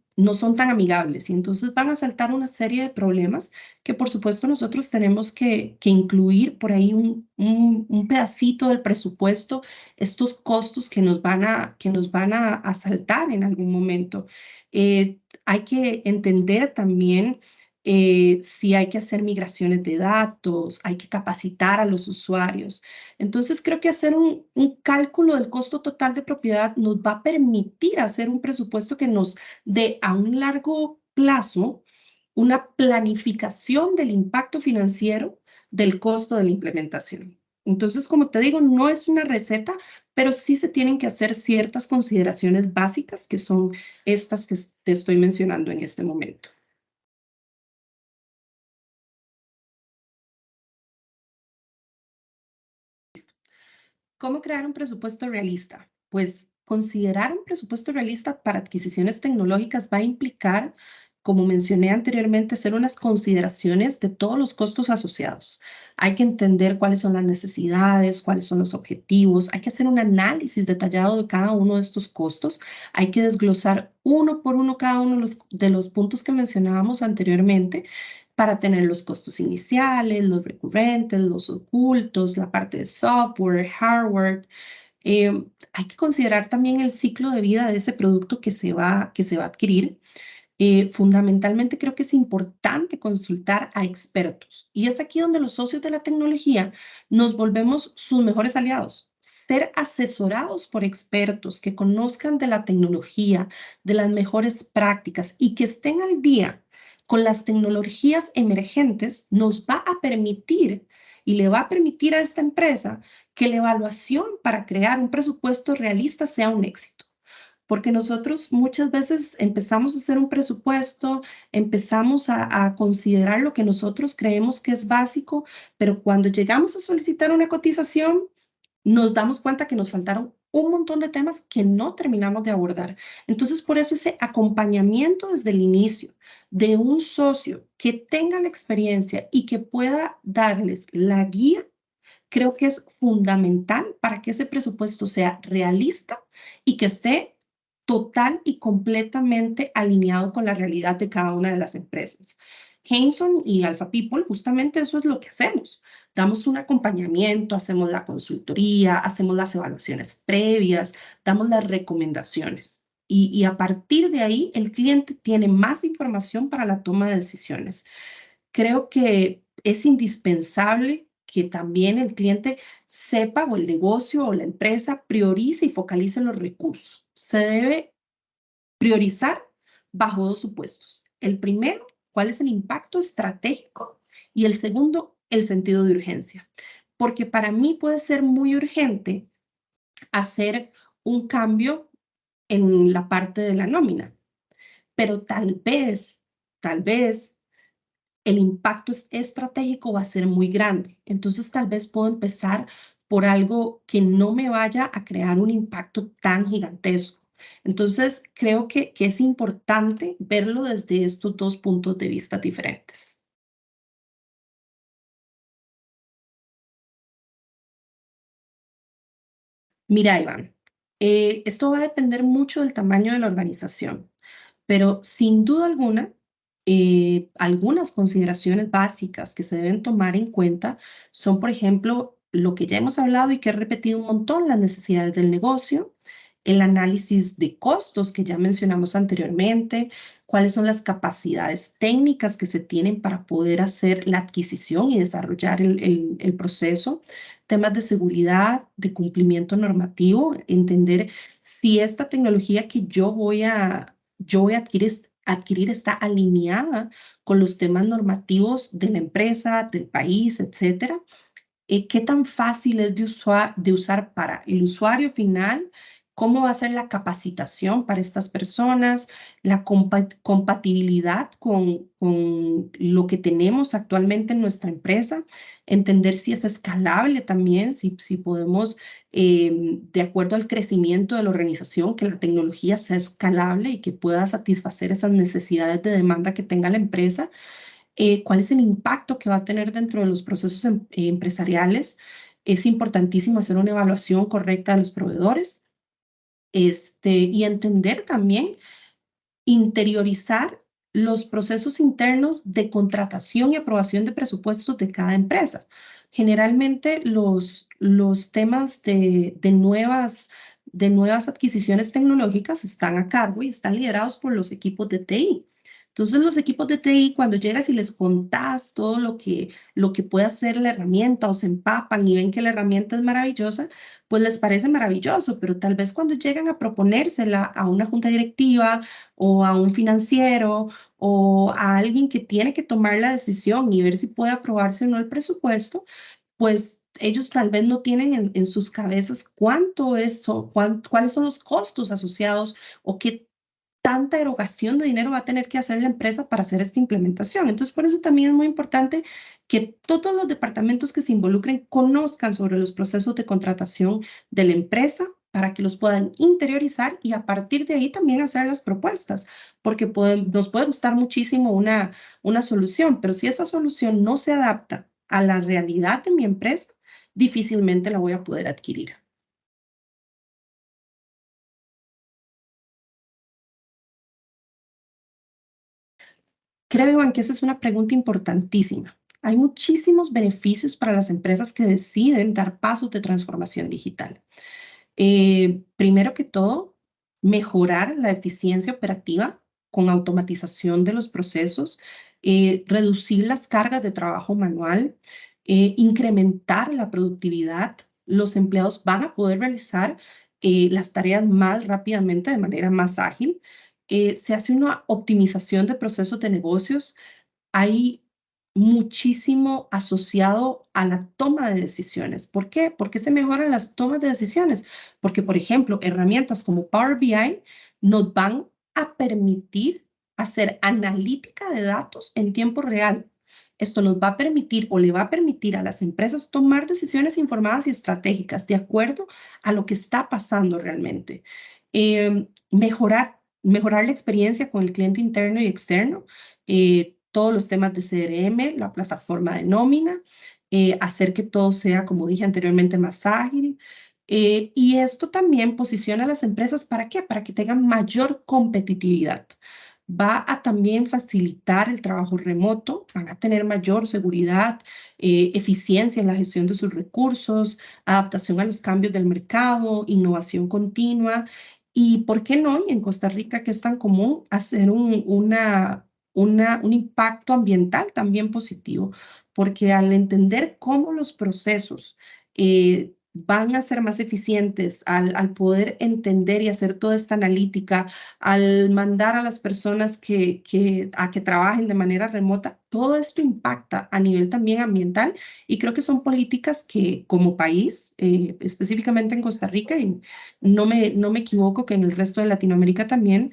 tan amigables y entonces van a saltar una serie de problemas que por supuesto nosotros tenemos que incluir por ahí un pedacito del presupuesto, estos costos que nos van a saltar en algún momento. Hay que entender también si hay que hacer migraciones de datos, hay que capacitar a los usuarios. Entonces, creo que hacer un cálculo del costo total de propiedad nos va a permitir hacer un presupuesto que nos dé a un largo plazo una planificación del impacto financiero del costo de la implementación. Entonces, como te digo, no es una receta, pero sí se tienen que hacer ciertas consideraciones básicas que son estas que te estoy mencionando en este momento. ¿Cómo crear un presupuesto realista? Pues considerar un presupuesto realista para adquisiciones tecnológicas va a implicar, como mencioné anteriormente, hacer unas consideraciones de todos los costos asociados. Hay que entender cuáles son las necesidades, cuáles son los objetivos, hay que hacer un análisis detallado de cada uno de estos costos, hay que desglosar uno por uno cada uno de los puntos que mencionábamos anteriormente para tener los costos iniciales, los recurrentes, los ocultos, la parte de software, hardware. Hay que considerar también el ciclo de vida de ese producto que se va a adquirir. Fundamentalmente creo que es importante consultar a expertos y es aquí donde los socios de la tecnología nos volvemos sus mejores aliados. Ser asesorados por expertos que conozcan de la tecnología, de las mejores prácticas y que estén al día con las tecnologías emergentes nos va a permitir y le va a permitir a esta empresa que la evaluación para crear un presupuesto realista sea un éxito porque nosotros muchas veces empezamos a hacer un presupuesto, empezamos a considerar lo que nosotros creemos que es básico, pero cuando llegamos a solicitar una cotización, nos damos cuenta que nos faltaron un montón de temas que no terminamos de abordar. Entonces, por eso ese acompañamiento desde el inicio de un socio que tenga la experiencia y que pueda darles la guía, creo que es fundamental para que ese presupuesto sea realista y que esté total y completamente alineado con la realidad de cada una de las empresas. Hanson y Alpha People, justamente eso es lo que hacemos. Damos un acompañamiento, hacemos la consultoría, hacemos las evaluaciones previas, damos las recomendaciones. Y a partir de ahí, el cliente tiene más información para la toma de decisiones. Creo que es indispensable que también el cliente sepa o el negocio o la empresa priorice y focalice los recursos. Se debe priorizar bajo dos supuestos. El primero, cuál es el impacto estratégico y el segundo, el sentido de urgencia. Porque para mí puede ser muy urgente hacer un cambio en la parte de la nómina, pero tal vez el impacto estratégico va a ser muy grande. Entonces, tal vez puedo empezar por algo que no me vaya a crear un impacto tan gigantesco. Entonces, creo que es importante verlo desde estos dos puntos de vista diferentes. Mira, Iván, esto va a depender mucho del tamaño de la organización. Pero sin duda alguna, algunas consideraciones básicas que se deben tomar en cuenta son, por ejemplo, lo que ya hemos hablado y que he repetido un montón, las necesidades del negocio, el análisis de costos que ya mencionamos anteriormente, cuáles son las capacidades técnicas que se tienen para poder hacer la adquisición y desarrollar el proceso, temas de seguridad, de cumplimiento normativo, entender si esta tecnología que yo voy a adquirir está alineada con los temas normativos de la empresa, del país, etcétera. ¿Qué tan fácil es de usar para el usuario final? ¿Cómo va a ser la capacitación para estas personas? La compatibilidad con lo que tenemos actualmente en nuestra empresa. Entender si es escalable también, si podemos, de acuerdo al crecimiento de la organización, que la tecnología sea escalable y que pueda satisfacer esas necesidades de demanda que tenga la empresa. ¿Cuál es el impacto que va a tener dentro de los procesos empresariales? Es importantísimo hacer una evaluación correcta de los proveedores, y entender también, interiorizar los procesos internos de contratación y aprobación de presupuestos de cada empresa. Generalmente los temas de nuevas adquisiciones tecnológicas están a cargo y están liderados por los equipos de TI. Entonces, los equipos de TI, cuando llegas y les contás todo lo que puede hacer la herramienta o se empapan y ven que la herramienta es maravillosa, pues les parece maravilloso, pero tal vez cuando llegan a proponérsela a una junta directiva o a un financiero o a alguien que tiene que tomar la decisión y ver si puede aprobarse o no el presupuesto, pues ellos tal vez no tienen en sus cabezas cuánto es, cuáles son los costos asociados o qué tanta erogación de dinero va a tener que hacer la empresa para hacer esta implementación. Entonces, por eso también es muy importante que todos los departamentos que se involucren conozcan sobre los procesos de contratación de la empresa para que los puedan interiorizar y a partir de ahí también hacer las propuestas, porque nos puede gustar muchísimo una solución, pero si esa solución no se adapta a la realidad de mi empresa, difícilmente la voy a poder adquirir. Creo, Iván, que esa es una pregunta importantísima. Hay muchísimos beneficios para las empresas que deciden dar pasos de transformación digital. Primero que todo, mejorar la eficiencia operativa con automatización de los procesos, reducir las cargas de trabajo manual, incrementar la productividad. Los empleados van a poder realizar las tareas más rápidamente, de manera más ágil. Se hace una optimización de procesos de negocios. Hay muchísimo asociado a la toma de decisiones. ¿Por qué? Porque se mejoran las tomas de decisiones. Porque, por ejemplo, herramientas como Power BI nos van a permitir hacer analítica de datos en tiempo real. Esto nos va a permitir o le va a permitir a las empresas tomar decisiones informadas y estratégicas de acuerdo a lo que está pasando realmente. Mejorar la experiencia con el cliente interno y externo. Todos los temas de CRM, la plataforma de nómina, hacer que todo sea, como dije anteriormente, más ágil. Y esto también posiciona a las empresas, ¿para qué? Para que tengan mayor competitividad. va a también facilitar el trabajo remoto, van a tener mayor seguridad, eficiencia en la gestión de sus recursos, adaptación a los cambios del mercado, innovación continua y, ¿por qué no? Y en Costa Rica, que es tan común, hacer un impacto ambiental también positivo, porque al entender cómo los procesos van a ser más eficientes, al poder entender y hacer toda esta analítica, al mandar a las personas a que trabajen de manera remota, todo esto impacta a nivel también ambiental y creo que son políticas que como país, específicamente en Costa Rica, y no me equivoco que en el resto de Latinoamérica también,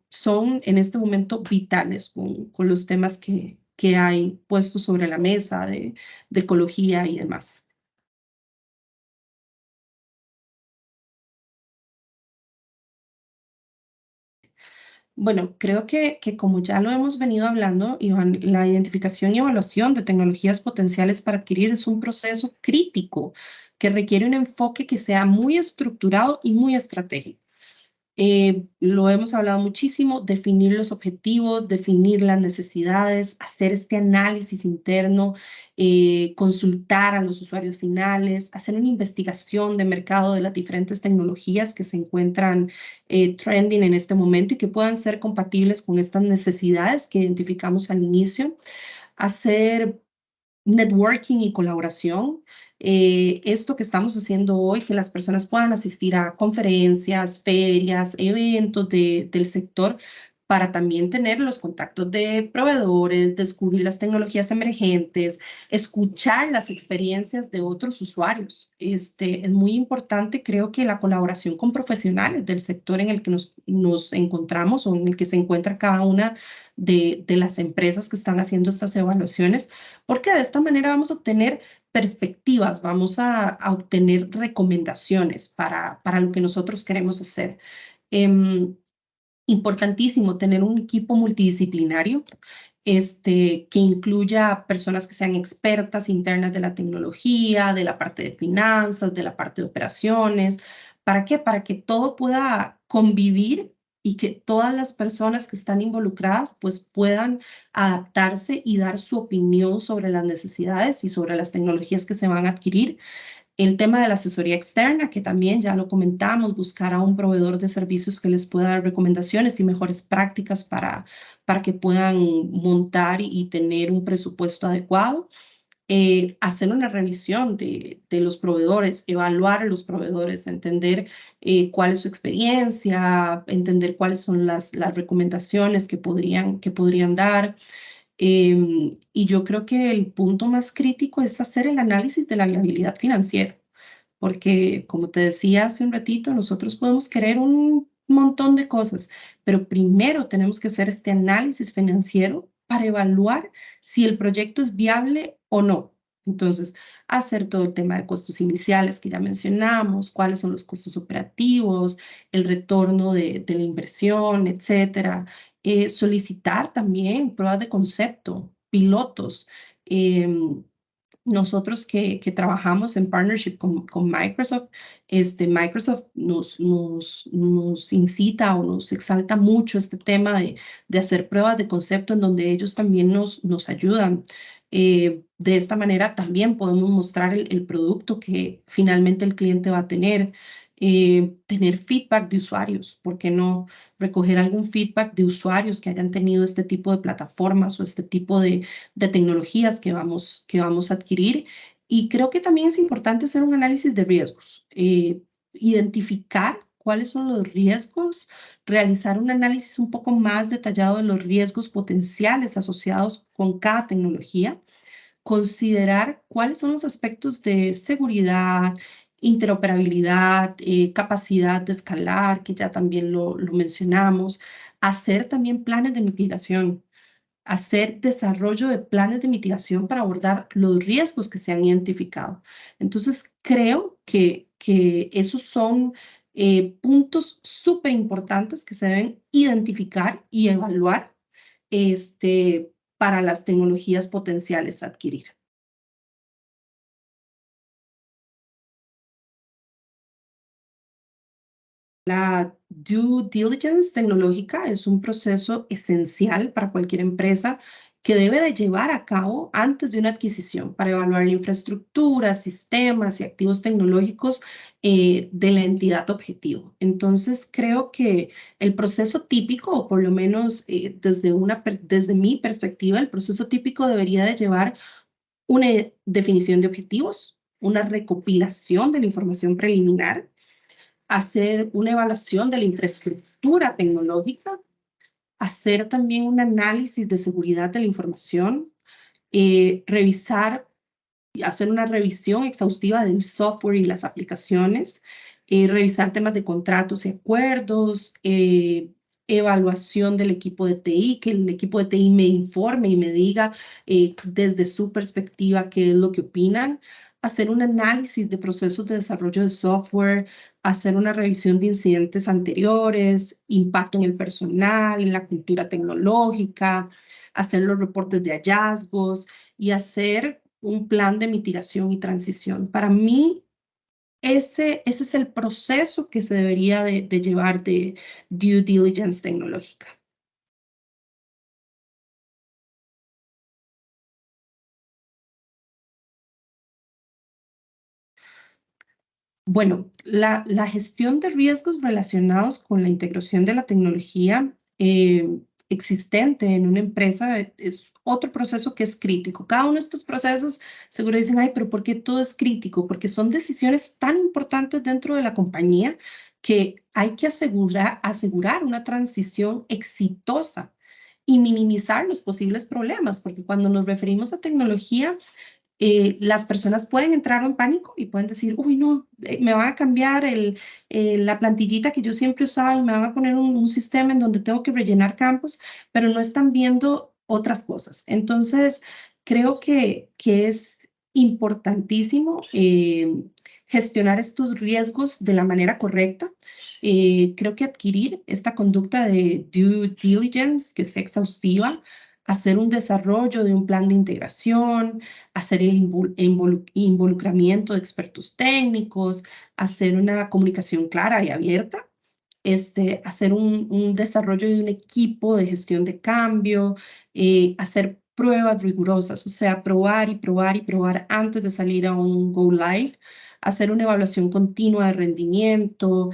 son en este momento vitales con los temas que hay puestos sobre la mesa de ecología y demás. Bueno, creo que como ya lo hemos venido hablando, Iván, la identificación y evaluación de tecnologías potenciales para adquirir es un proceso crítico que requiere un enfoque que sea muy estructurado y muy estratégico. Lo hemos hablado muchísimo, definir los objetivos, definir las necesidades, hacer este análisis interno, consultar a los usuarios finales, hacer una investigación de mercado de las diferentes tecnologías que se encuentran trending en este momento y que puedan ser compatibles con estas necesidades que identificamos al inicio, hacer networking y colaboración. Esto que estamos haciendo hoy, que las personas puedan asistir a conferencias, ferias, eventos del sector para también tener los contactos de proveedores, descubrir las tecnologías emergentes, escuchar las experiencias de otros usuarios. Es muy importante, creo que la colaboración con profesionales del sector en el que nos encontramos o en el que se encuentra cada una de las empresas que están haciendo estas evaluaciones porque de esta manera vamos a obtener perspectivas, vamos a obtener recomendaciones para lo que nosotros queremos hacer. Em, Importantísimo tener un equipo multidisciplinario que incluya personas que sean expertas internas de la tecnología, de la parte de finanzas, de la parte de operaciones. ¿Para qué? Para que todo pueda convivir y que todas las personas que están involucradas pues puedan adaptarse y dar su opinión sobre las necesidades y sobre las tecnologías que se van a adquirir. El tema de la asesoría externa, que también ya lo comentamos, buscar a un proveedor de servicios que les pueda dar recomendaciones y mejores prácticas para que puedan montar y tener un presupuesto adecuado. Hacer una revisión de los proveedores, evaluar a los proveedores, entender cuál es su experiencia, entender cuáles son las recomendaciones que podrían dar. Y yo creo que el punto más crítico es hacer el análisis de la viabilidad financiera, porque como te decía hace un ratito, nosotros podemos querer un montón de cosas, pero primero tenemos que hacer este análisis financiero para evaluar si el proyecto es viable o no. Entonces, hacer todo el tema de costos iniciales que ya mencionamos, cuáles son los costos operativos, el retorno de la inversión, etcétera. Solicitar también pruebas de concepto, pilotos. em, Nosotros que trabajamos en partnership con Microsoft, Microsoft nos incita o nos exalta mucho este tema de hacer pruebas de concepto en donde ellos también nos ayudan. De esta manera también podemos mostrar el producto que finalmente el cliente va a tener. Tener feedback de usuarios, ¿por qué no recoger algún feedback de usuarios que hayan tenido este tipo de plataformas o este tipo de tecnologías que vamos a adquirir? Y creo que también es importante hacer un análisis de riesgos, identificar cuáles son los riesgos, realizar un análisis un poco más detallado de los riesgos potenciales asociados con cada tecnología, considerar cuáles son los aspectos de seguridad, interoperabilidad, capacidad de escalar, que ya también lo mencionamos, hacer también planes de mitigación, hacer desarrollo de planes de mitigación para abordar los riesgos que se han identificado. Entonces, creo que esos son puntos súper importantes que se deben identificar y evaluar para las tecnologías potenciales a adquirir. La due diligence tecnológica es un proceso esencial para cualquier empresa que debe de llevar a cabo antes de una adquisición para evaluar la infraestructura, sistemas y activos tecnológicos de la entidad objetivo. Entonces, creo que el proceso típico, o por lo menos desde mi perspectiva, el proceso típico debería de llevar una definición de objetivos, una recopilación de la información preliminar, hacer una evaluación de la infraestructura tecnológica, hacer también un análisis de seguridad de la información, revisar y hacer una revisión exhaustiva del software y las aplicaciones, revisar temas de contratos y acuerdos, evaluación del equipo de TI, que el equipo de TI me informe y me diga desde su perspectiva qué es lo que opinan, hacer un análisis de procesos de desarrollo de software, hacer una revisión de incidentes anteriores, impacto en el personal, en la cultura tecnológica, hacer los reportes de hallazgos y hacer un plan de mitigación y transición. Para mí, ese es el proceso que se debería de llevar de due diligence tecnológica. Bueno, la gestión de riesgos relacionados con la integración de la tecnología existente en una empresa es otro proceso que es crítico. Cada uno de estos procesos seguro dicen, ay, pero ¿por qué todo es crítico? Porque son decisiones tan importantes dentro de la compañía que hay que asegurar una transición exitosa y minimizar los posibles problemas, porque cuando nos referimos a tecnología, las personas pueden entrar en pánico y pueden decir, uy, no, me van a cambiar la plantillita que yo siempre usaba y me van a poner un sistema en donde tengo que rellenar campos, pero no están viendo otras cosas. Entonces, creo que es importantísimo gestionar estos riesgos de la manera correcta. Creo que adquirir esta conducta de due diligence, que es exhaustiva, hacer un desarrollo de un plan de integración, hacer el involucramiento de expertos técnicos, hacer una comunicación clara y abierta, hacer un desarrollo de un equipo de gestión de cambio, hacer pruebas rigurosas, o sea, probar y probar y probar antes de salir a un go live, hacer una evaluación continua de rendimiento,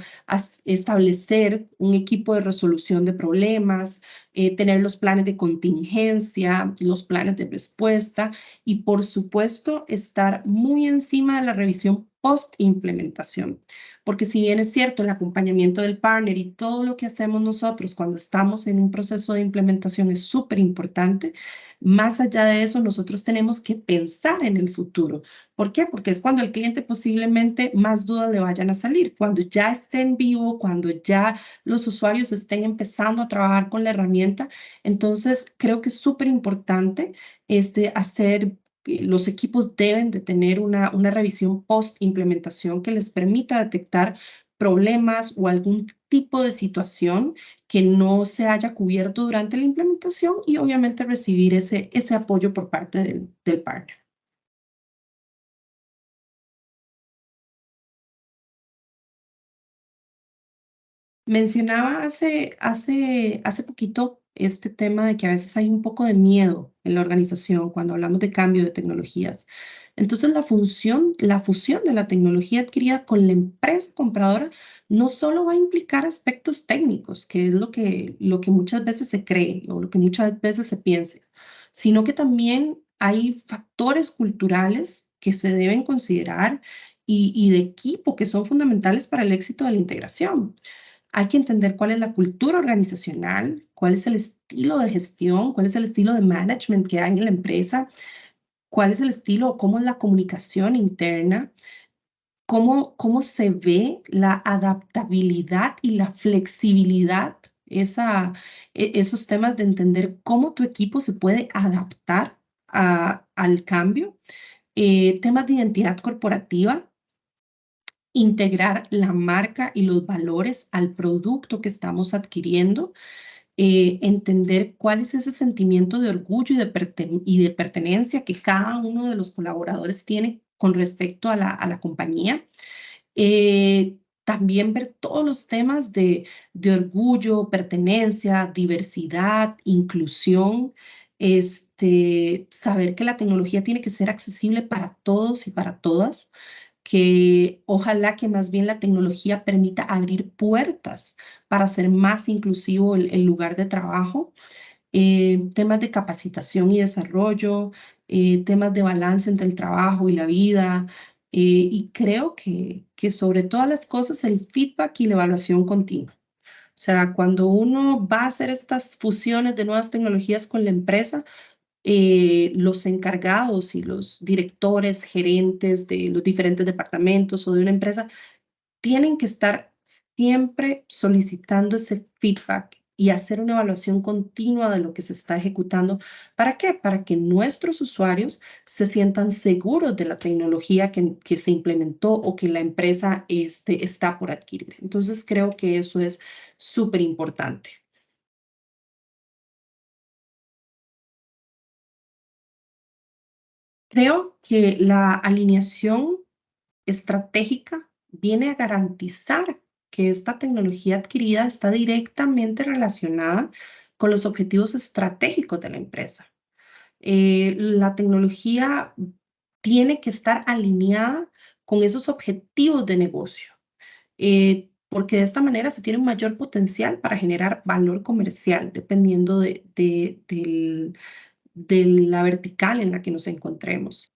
establecer un equipo de resolución de problemas, tener los planes de contingencia, los planes de respuesta y, por supuesto, estar muy encima de la revisión post-implementación. Porque si bien es cierto el acompañamiento del partner y todo lo que hacemos nosotros cuando estamos en un proceso de implementación es súper importante, más allá de eso nosotros tenemos que pensar en el futuro. ¿Por qué? Porque es cuando el cliente posiblemente más dudas le vayan a salir, cuando ya esté en vivo, cuando ya los usuarios estén empezando a trabajar con la herramienta. Entonces, creo que es súper importante hacer los equipos deben de tener una revisión post-implementación que les permita detectar problemas o algún tipo de situación que no se haya cubierto durante la implementación y obviamente recibir ese apoyo por parte del partner. Mencionaba hace poquito este tema de que a veces hay un poco de miedo en la organización cuando hablamos de cambio de tecnologías. Entonces, la fusión de la tecnología adquirida con la empresa compradora no solo va a implicar aspectos técnicos, que es lo que muchas veces se cree o lo que muchas veces se piensa, sino que también hay factores culturales que se deben considerar y de equipo que son fundamentales para el éxito de la integración. Hay que entender cuál es la cultura organizacional, cuál es el estilo de gestión, cuál es el estilo de management que hay en la empresa, cuál es el estilo o cómo es la comunicación interna, cómo se ve la adaptabilidad y la flexibilidad, esos temas de entender cómo tu equipo se puede adaptar al cambio, temas de identidad corporativa, integrar la marca y los valores al producto que estamos adquiriendo, entender cuál es ese sentimiento de orgullo y de pertenencia que cada uno de los colaboradores tiene con respecto a la compañía. también ver todos los temas de orgullo, pertenencia, diversidad, inclusión, saber que la tecnología tiene que ser accesible para todos y para todas, que ojalá que más bien la tecnología permita abrir puertas para hacer más inclusivo el lugar de trabajo, temas de capacitación y desarrollo, temas de balance entre el trabajo y la vida. Y creo que sobre todas las cosas el feedback y la evaluación continua. O sea, cuando uno va a hacer estas fusiones de nuevas tecnologías con la empresa, los encargados y los directores, gerentes de los diferentes departamentos o de una empresa tienen que estar siempre solicitando ese feedback y hacer una evaluación continua de lo que se está ejecutando. ¿Para qué? Para que nuestros usuarios se sientan seguros de la tecnología que se implementó o que la empresa está por adquirir. Entonces, creo que eso es súper importante. Creo que la alineación estratégica viene a garantizar que esta tecnología adquirida está directamente relacionada con los objetivos estratégicos de la empresa. La tecnología tiene que estar alineada con esos objetivos de negocio, porque de esta manera se tiene un mayor potencial para generar valor comercial, dependiendo de la vertical en la que nos encontremos.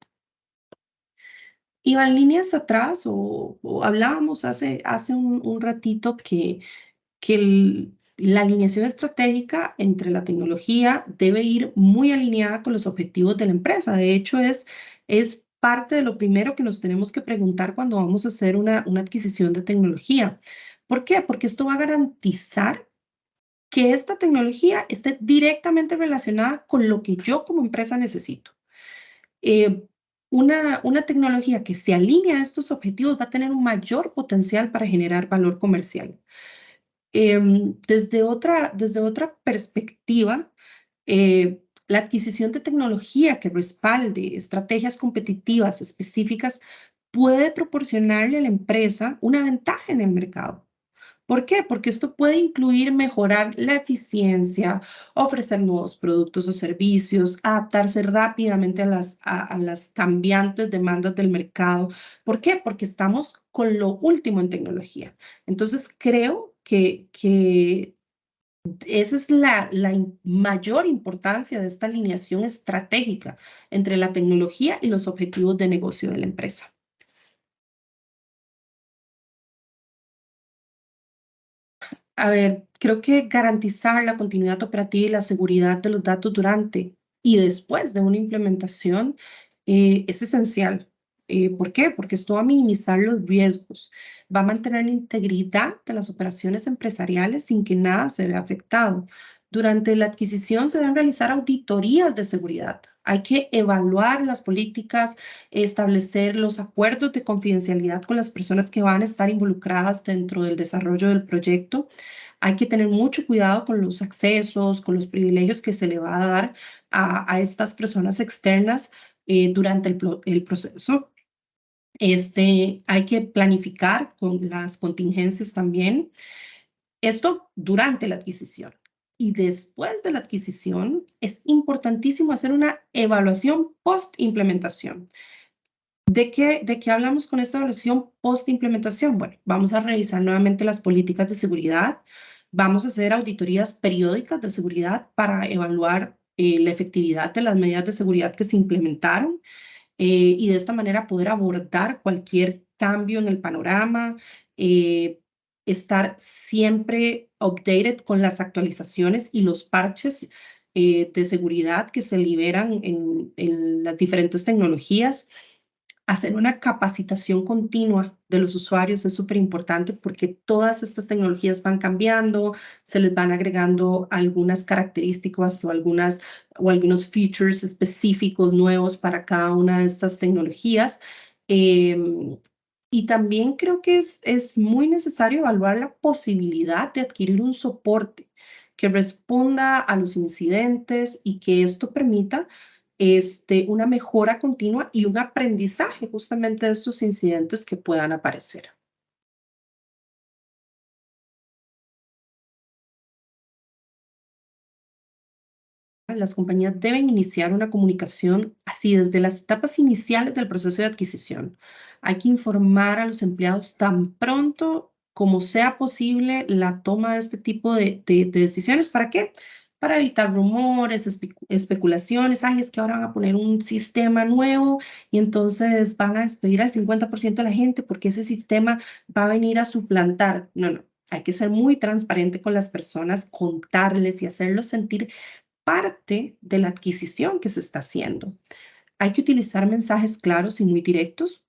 Iban líneas atrás o hablábamos hace un ratito que la alineación estratégica entre la tecnología debe ir muy alineada con los objetivos de la empresa. De hecho, es parte de lo primero que nos tenemos que preguntar cuando vamos a hacer una adquisición de tecnología. ¿Por qué? Porque esto va a garantizar que esta tecnología esté directamente relacionada con lo que yo como empresa necesito. eh, una tecnología que se alinea a estos objetivos va a tener un mayor potencial para generar valor comercial. Desde otra perspectiva, la adquisición de tecnología que respalde estrategias competitivas específicas puede proporcionarle a la empresa una ventaja en el mercado. ¿Por qué? Porque esto puede incluir mejorar la eficiencia, ofrecer nuevos productos o servicios, adaptarse rápidamente a las cambiantes demandas del mercado. ¿Por qué? Porque estamos con lo último en tecnología. Entonces, creo que esa es la mayor importancia de esta alineación estratégica entre la tecnología y los objetivos de negocio de la empresa. A ver, creo que garantizar la continuidad operativa y la seguridad de los datos durante y después de una implementación es esencial. ¿Por qué? Porque esto va a minimizar los riesgos, va a mantener la integridad de las operaciones empresariales sin que nada se vea afectado. Durante la adquisición se deben realizar auditorías de seguridad. Hay que evaluar las políticas, establecer los acuerdos de confidencialidad con las personas que van a estar involucradas dentro del desarrollo del proyecto. Hay que tener mucho cuidado con los accesos, con los privilegios que se le va a dar a estas personas externas durante el proceso. Hay que planificar con las contingencias también. Esto durante la adquisición. Y después de la adquisición, es importantísimo hacer una evaluación post-implementación. ¿De qué hablamos con esta evaluación post-implementación? Bueno, vamos a revisar nuevamente las políticas de seguridad, vamos a hacer auditorías periódicas de seguridad para evaluar la efectividad de las medidas de seguridad que se implementaron, y de esta manera poder abordar cualquier cambio en el panorama, eh, estar siempre updated con las actualizaciones y los parches de seguridad que se liberan en las diferentes tecnologías. Hacer una capacitación continua de los usuarios es súper importante porque todas estas tecnologías van cambiando, se les van agregando algunas características o algunos features específicos nuevos para cada una de estas tecnologías. Em, y también creo que es muy necesario evaluar la posibilidad de adquirir un soporte que responda a los incidentes y que esto permita una mejora continua y un aprendizaje justamente de estos incidentes que puedan aparecer. las compañías deben iniciar una comunicación así desde las etapas iniciales del proceso de adquisición. Hay que informar a los empleados tan pronto como sea posible la toma de este tipo de decisiones. ¿Para qué? Para evitar rumores, especulaciones. Ay, es que ahora van a poner un sistema nuevo y entonces van a despedir al 50% de la gente porque ese sistema va a venir a suplantar. No, no. Hay que ser muy transparente con las personas, contarles y hacerlos sentir parte de la adquisición que se está haciendo. Hay que utilizar mensajes claros y muy directos.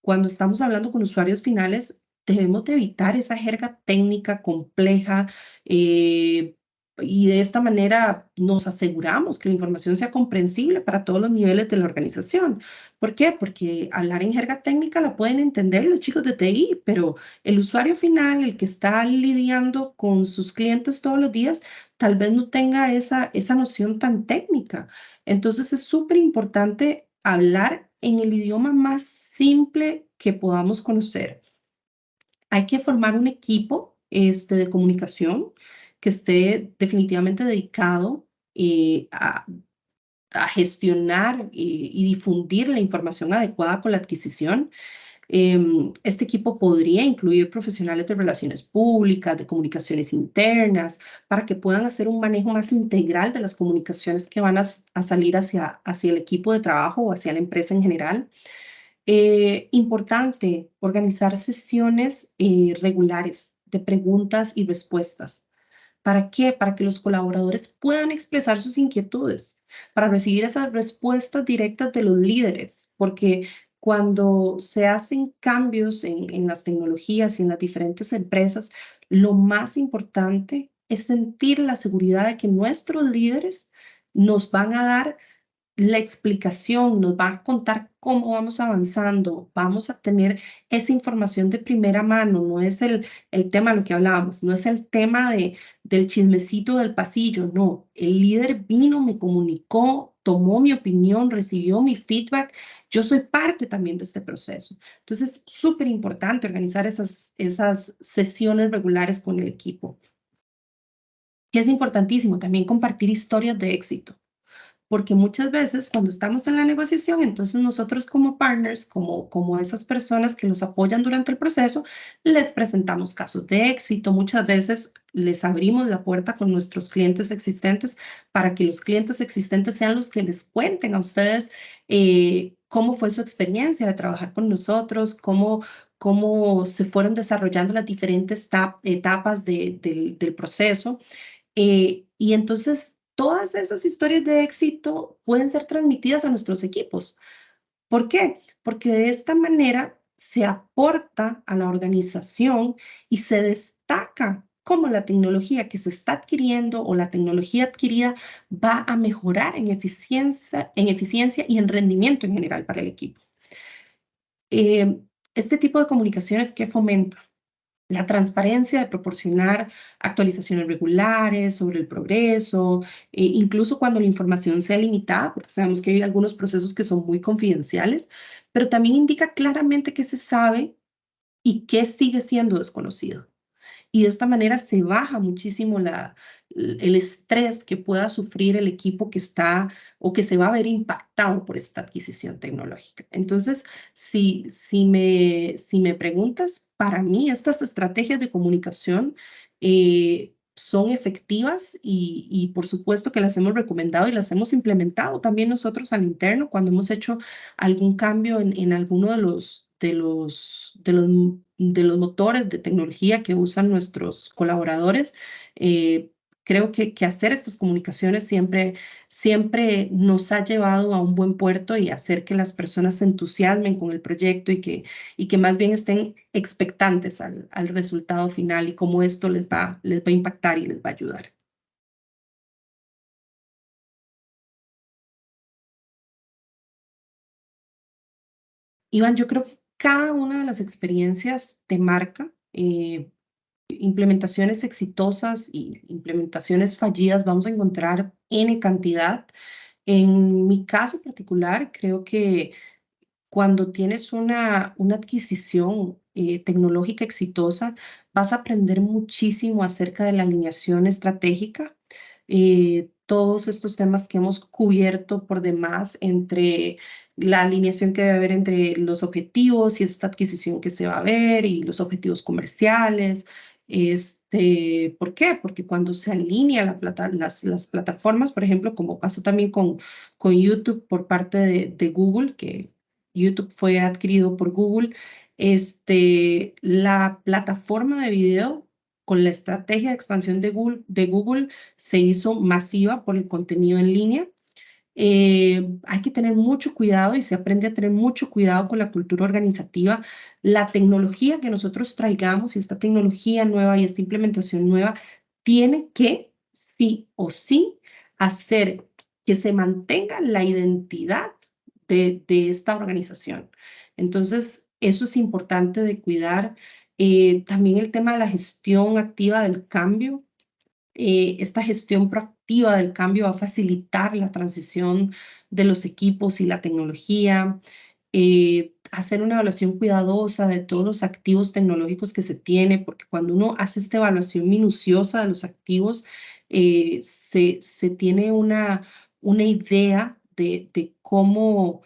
Cuando estamos hablando con usuarios finales, debemos de evitar esa jerga técnica compleja, eh, y de esta manera nos aseguramos que la información sea comprensible para todos los niveles de la organización. ¿Por qué? Porque hablar en jerga técnica la pueden entender los chicos de TI, pero el usuario final, el que está lidiando con sus clientes todos los días, tal vez no tenga esa noción tan técnica. Entonces es súper importante hablar en el idioma más simple que podamos conocer. Hay que formar un equipo de comunicación que esté definitivamente dedicado a gestionar y difundir la información adecuada con la adquisición. Este equipo podría incluir profesionales de relaciones públicas, de comunicaciones internas, para que puedan hacer un manejo más integral de las comunicaciones que van a salir hacia el equipo de trabajo o hacia la empresa en general. Importante, organizar sesiones regulares de preguntas y respuestas. ¿Para qué? Para que los colaboradores puedan expresar sus inquietudes, para recibir esas respuestas directas de los líderes, porque cuando se hacen cambios en las tecnologías y en las diferentes empresas, lo más importante es sentir la seguridad de que nuestros líderes nos van a dar la explicación, nos va a contar cómo vamos avanzando, vamos a tener esa información de primera mano, no es el tema de lo que hablábamos, no es el tema del chismecito del pasillo, no, el líder vino, me comunicó, tomó mi opinión, recibió mi feedback, yo soy parte también de este proceso. Entonces, súper importante organizar esas sesiones regulares con el equipo. Y es importantísimo también compartir historias de éxito, porque muchas veces cuando estamos en la negociación, entonces nosotros como partners, como esas personas que los apoyan durante el proceso, les presentamos casos de éxito. Muchas veces les abrimos la puerta con nuestros clientes existentes para que los clientes existentes sean los que les cuenten a ustedes cómo fue su experiencia de trabajar con nosotros, cómo se fueron desarrollando las diferentes etapas del proceso. Y entonces todas esas historias de éxito pueden ser transmitidas a nuestros equipos. ¿Por qué? Porque de esta manera se aporta a la organización y se destaca cómo la tecnología que se está adquiriendo o la tecnología adquirida va a mejorar en eficiencia y en rendimiento en general para el equipo. Este tipo de comunicaciones que fomenta la transparencia de proporcionar actualizaciones regulares sobre el progreso, incluso cuando la información sea limitada, porque sabemos que hay algunos procesos que son muy confidenciales, pero también indica claramente qué se sabe y qué sigue siendo desconocido. Y de esta manera se baja muchísimo el estrés que pueda sufrir el equipo que está o que se va a ver impactado por esta adquisición tecnológica. Entonces, si me preguntas, para mí estas estrategias de comunicación son efectivas y por supuesto que las hemos recomendado y las hemos implementado también nosotros al interno cuando hemos hecho algún cambio en alguno de los motores de tecnología que usan nuestros colaboradores. Creo que hacer estas comunicaciones siempre nos ha llevado a un buen puerto y hacer que las personas se entusiasmen con el proyecto y que más bien estén expectantes al resultado final y cómo esto les va a impactar y les va a ayudar. Iván, yo creo que cada una de las experiencias te marca. Implementaciones exitosas y implementaciones fallidas vamos a encontrar N cantidad. En mi caso particular, creo que cuando tienes una adquisición tecnológica exitosa, vas a aprender muchísimo acerca de la alineación estratégica. todos estos temas que hemos cubierto por demás entre la alineación que debe haber entre los objetivos y esta adquisición que se va a ver y los objetivos comerciales. ¿Por qué? Porque cuando se alinea las plataformas, por ejemplo, como pasó también con YouTube por parte de Google, que YouTube fue adquirido por Google, la plataforma de video con la estrategia de expansión de Google se hizo masiva por el contenido en línea. Hay que tener mucho cuidado y se aprende a tener mucho cuidado con la cultura organizativa. La tecnología que nosotros traigamos y esta tecnología nueva y esta implementación nueva tiene que, sí o sí, hacer que se mantenga la identidad de esta organización. Entonces, eso es importante de cuidar. También el tema de la gestión activa del cambio. Esta gestión proactiva del cambio va a facilitar la transición de los equipos y la tecnología, hacer una evaluación cuidadosa de todos los activos tecnológicos que se tiene, porque cuando uno hace esta evaluación minuciosa de los activos, se tiene una idea de cómo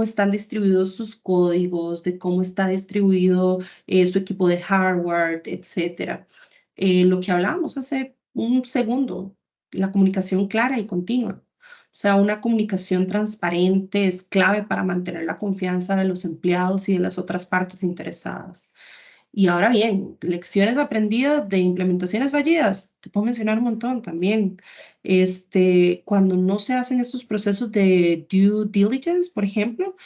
están distribuidos sus códigos, de cómo está distribuido su equipo de hardware, etcétera. Lo que hablábamos hace un segundo, la comunicación clara y continua. O sea, una comunicación transparente es clave para mantener la confianza de los empleados y de las otras partes interesadas. Y ahora bien, lecciones aprendidas de implementaciones fallidas, te puedo mencionar un montón también. Cuando no se hacen estos procesos de due diligence, por ejemplo,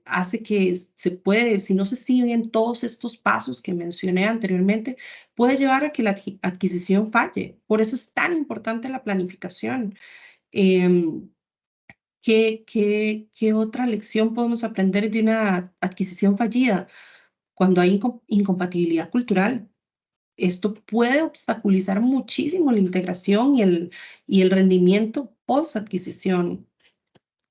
hace que se puede, si no se siguen todos estos pasos que mencioné anteriormente, puede llevar a que la adquisición falle. Por eso es tan importante la planificación. Em, ¿qué otra lección podemos aprender de una adquisición fallida? Cuando hay incompatibilidad cultural, esto puede obstaculizar muchísimo la integración y el rendimiento post-adquisición.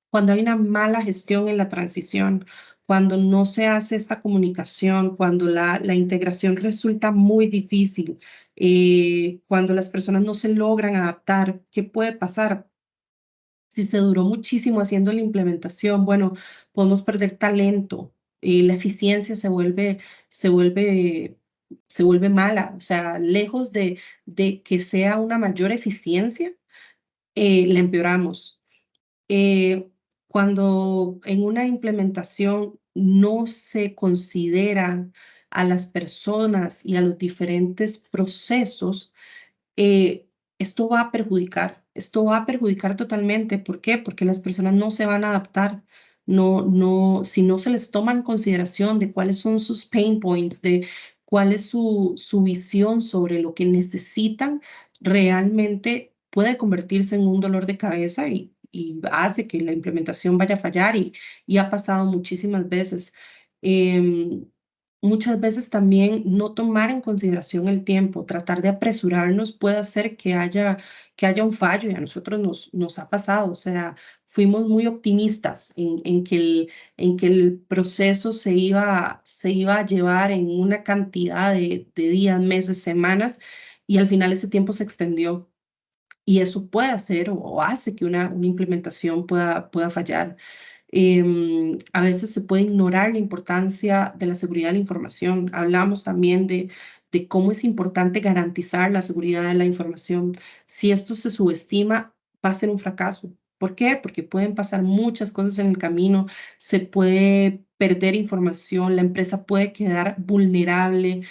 Cuando hay una mala gestión en la transición, cuando no se hace esta comunicación, cuando la integración resulta muy difícil, cuando las personas no se logran adaptar, ¿qué puede pasar? Si se duró muchísimo haciendo la implementación, bueno, podemos perder talento, la eficiencia se vuelve, se vuelve mala, o sea, lejos de que sea una mayor eficiencia, la empeoramos. Eh, Cuando en una implementación no se considera a las personas y a los diferentes procesos, eh, esto va a perjudicar totalmente. ¿Por qué? Porque las personas no se van a adaptar. No, no, si no se les toma en consideración de cuáles son sus pain points, de cuál es su visión sobre lo que necesitan, realmente puede convertirse en un dolor de cabeza y hace que la implementación vaya a fallar y ha pasado muchísimas veces. Em, Muchas veces también no tomar en consideración el tiempo, tratar de apresurarnos puede hacer que haya un fallo y a nosotros nos ha pasado. O sea, fuimos muy optimistas en que el proceso se iba a llevar en una cantidad de días, meses, semanas y al final ese tiempo se extendió. Y eso puede hacer o hace que una implementación pueda fallar. A veces se puede ignorar la importancia de la seguridad de la información. Hablamos también de cómo es importante garantizar la seguridad de la información. Si esto se subestima, va a ser un fracaso. ¿Por qué? Porque pueden pasar muchas cosas en el camino, se puede perder información, la empresa puede quedar vulnerable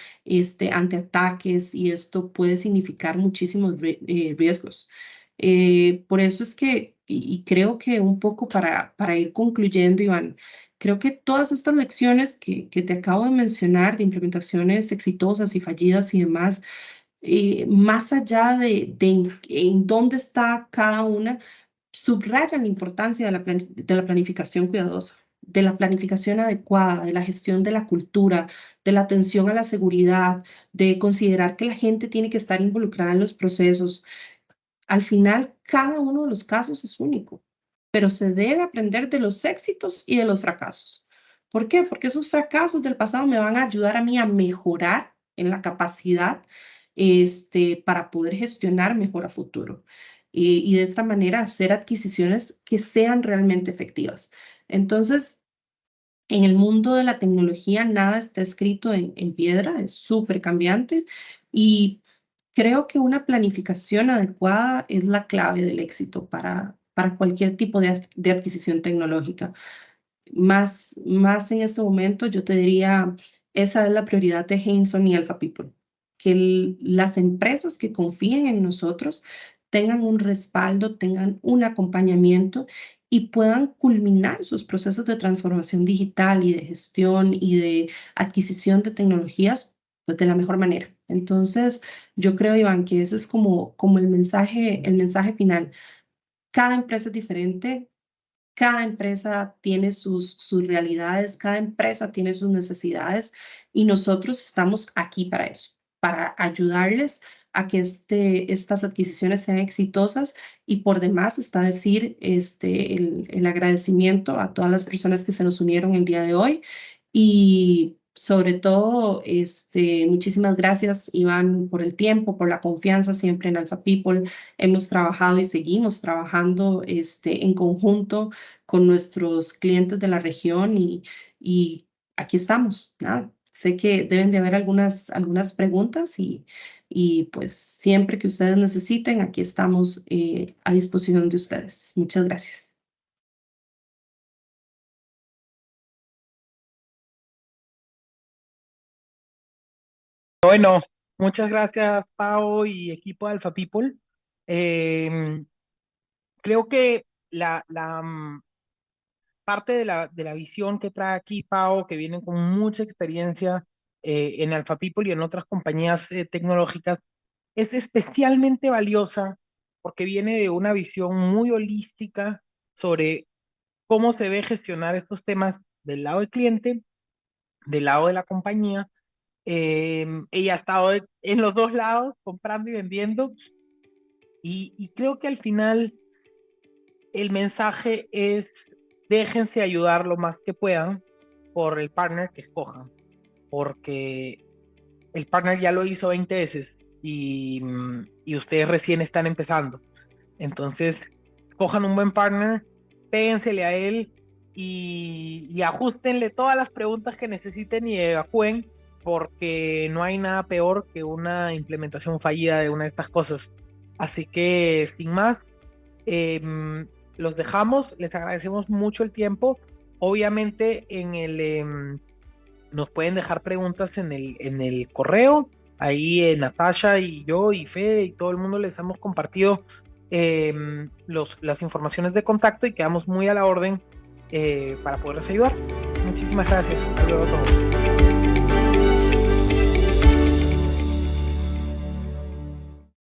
ante ataques y esto puede significar muchísimos riesgos. Por eso es que, y creo que un poco para ir concluyendo, Iván, creo que todas estas lecciones que te acabo de mencionar, de implementaciones exitosas y fallidas y demás, más allá de en dónde está cada una, subrayan la importancia de la planificación cuidadosa, de la planificación adecuada, de la gestión de la cultura, de la atención a la seguridad, de considerar que la gente tiene que estar involucrada en los procesos. Al final, cada uno de los casos es único, pero se debe aprender de los éxitos y de los fracasos. ¿Por qué? Porque esos fracasos del pasado me van a ayudar a mí a mejorar en la capacidad, para poder gestionar mejor a futuro. Y de esta manera hacer adquisiciones que sean realmente efectivas. Entonces, en el mundo de la tecnología nada está escrito en piedra, es súper cambiante y creo que una planificación adecuada es la clave del éxito para cualquier tipo de adquisición tecnológica. Más en este momento, yo te diría, esa es la prioridad de Henson y Alpha People, que las empresas que confíen en nosotros tengan un respaldo, tengan un acompañamiento y puedan culminar sus procesos de transformación digital y de gestión y de adquisición de tecnologías pues, de la mejor manera. Entonces, yo creo, Iván, que ese es como el mensaje final. Cada empresa es diferente, cada empresa tiene sus realidades, cada empresa tiene sus necesidades y nosotros estamos aquí para eso, para ayudarles a que estas adquisiciones sean exitosas y por demás está decir el agradecimiento a todas las personas que se nos unieron el día de hoy y sobre todo muchísimas gracias Iván por el tiempo, por la confianza siempre en Alpha People. Hemos trabajado y seguimos trabajando en conjunto con nuestros clientes de la región y aquí estamos. Nada. Sé que deben de haber algunas preguntas y pues siempre que ustedes necesiten, aquí estamos a disposición de ustedes. Muchas gracias. Bueno, muchas gracias, Pau y equipo de Alpha People. Em, Creo que la parte de la visión que trae aquí Pau, que viene con mucha experiencia en Alpha People y en otras compañías tecnológicas, es especialmente valiosa porque viene de una visión muy holística sobre cómo se debe gestionar estos temas del lado del cliente, del lado de la compañía. Ella ha estado en los dos lados, comprando y vendiendo, y creo que al final el mensaje es: déjense ayudar lo más que puedan por el partner que escojan, porque el partner ya lo hizo 20 veces y ustedes recién están empezando. Entonces, cojan un buen partner, péguensele a él y ajustenle todas las preguntas que necesiten y evacúen, porque no hay nada peor que una implementación fallida de una de estas cosas. Así que, sin más, los dejamos, les agradecemos mucho el tiempo. Obviamente, nos pueden dejar preguntas en el correo. Ahí Natasha y yo y Fe y todo el mundo les hemos compartido las informaciones de contacto y quedamos muy a la orden para poderles ayudar. Muchísimas gracias. Hasta luego a todos.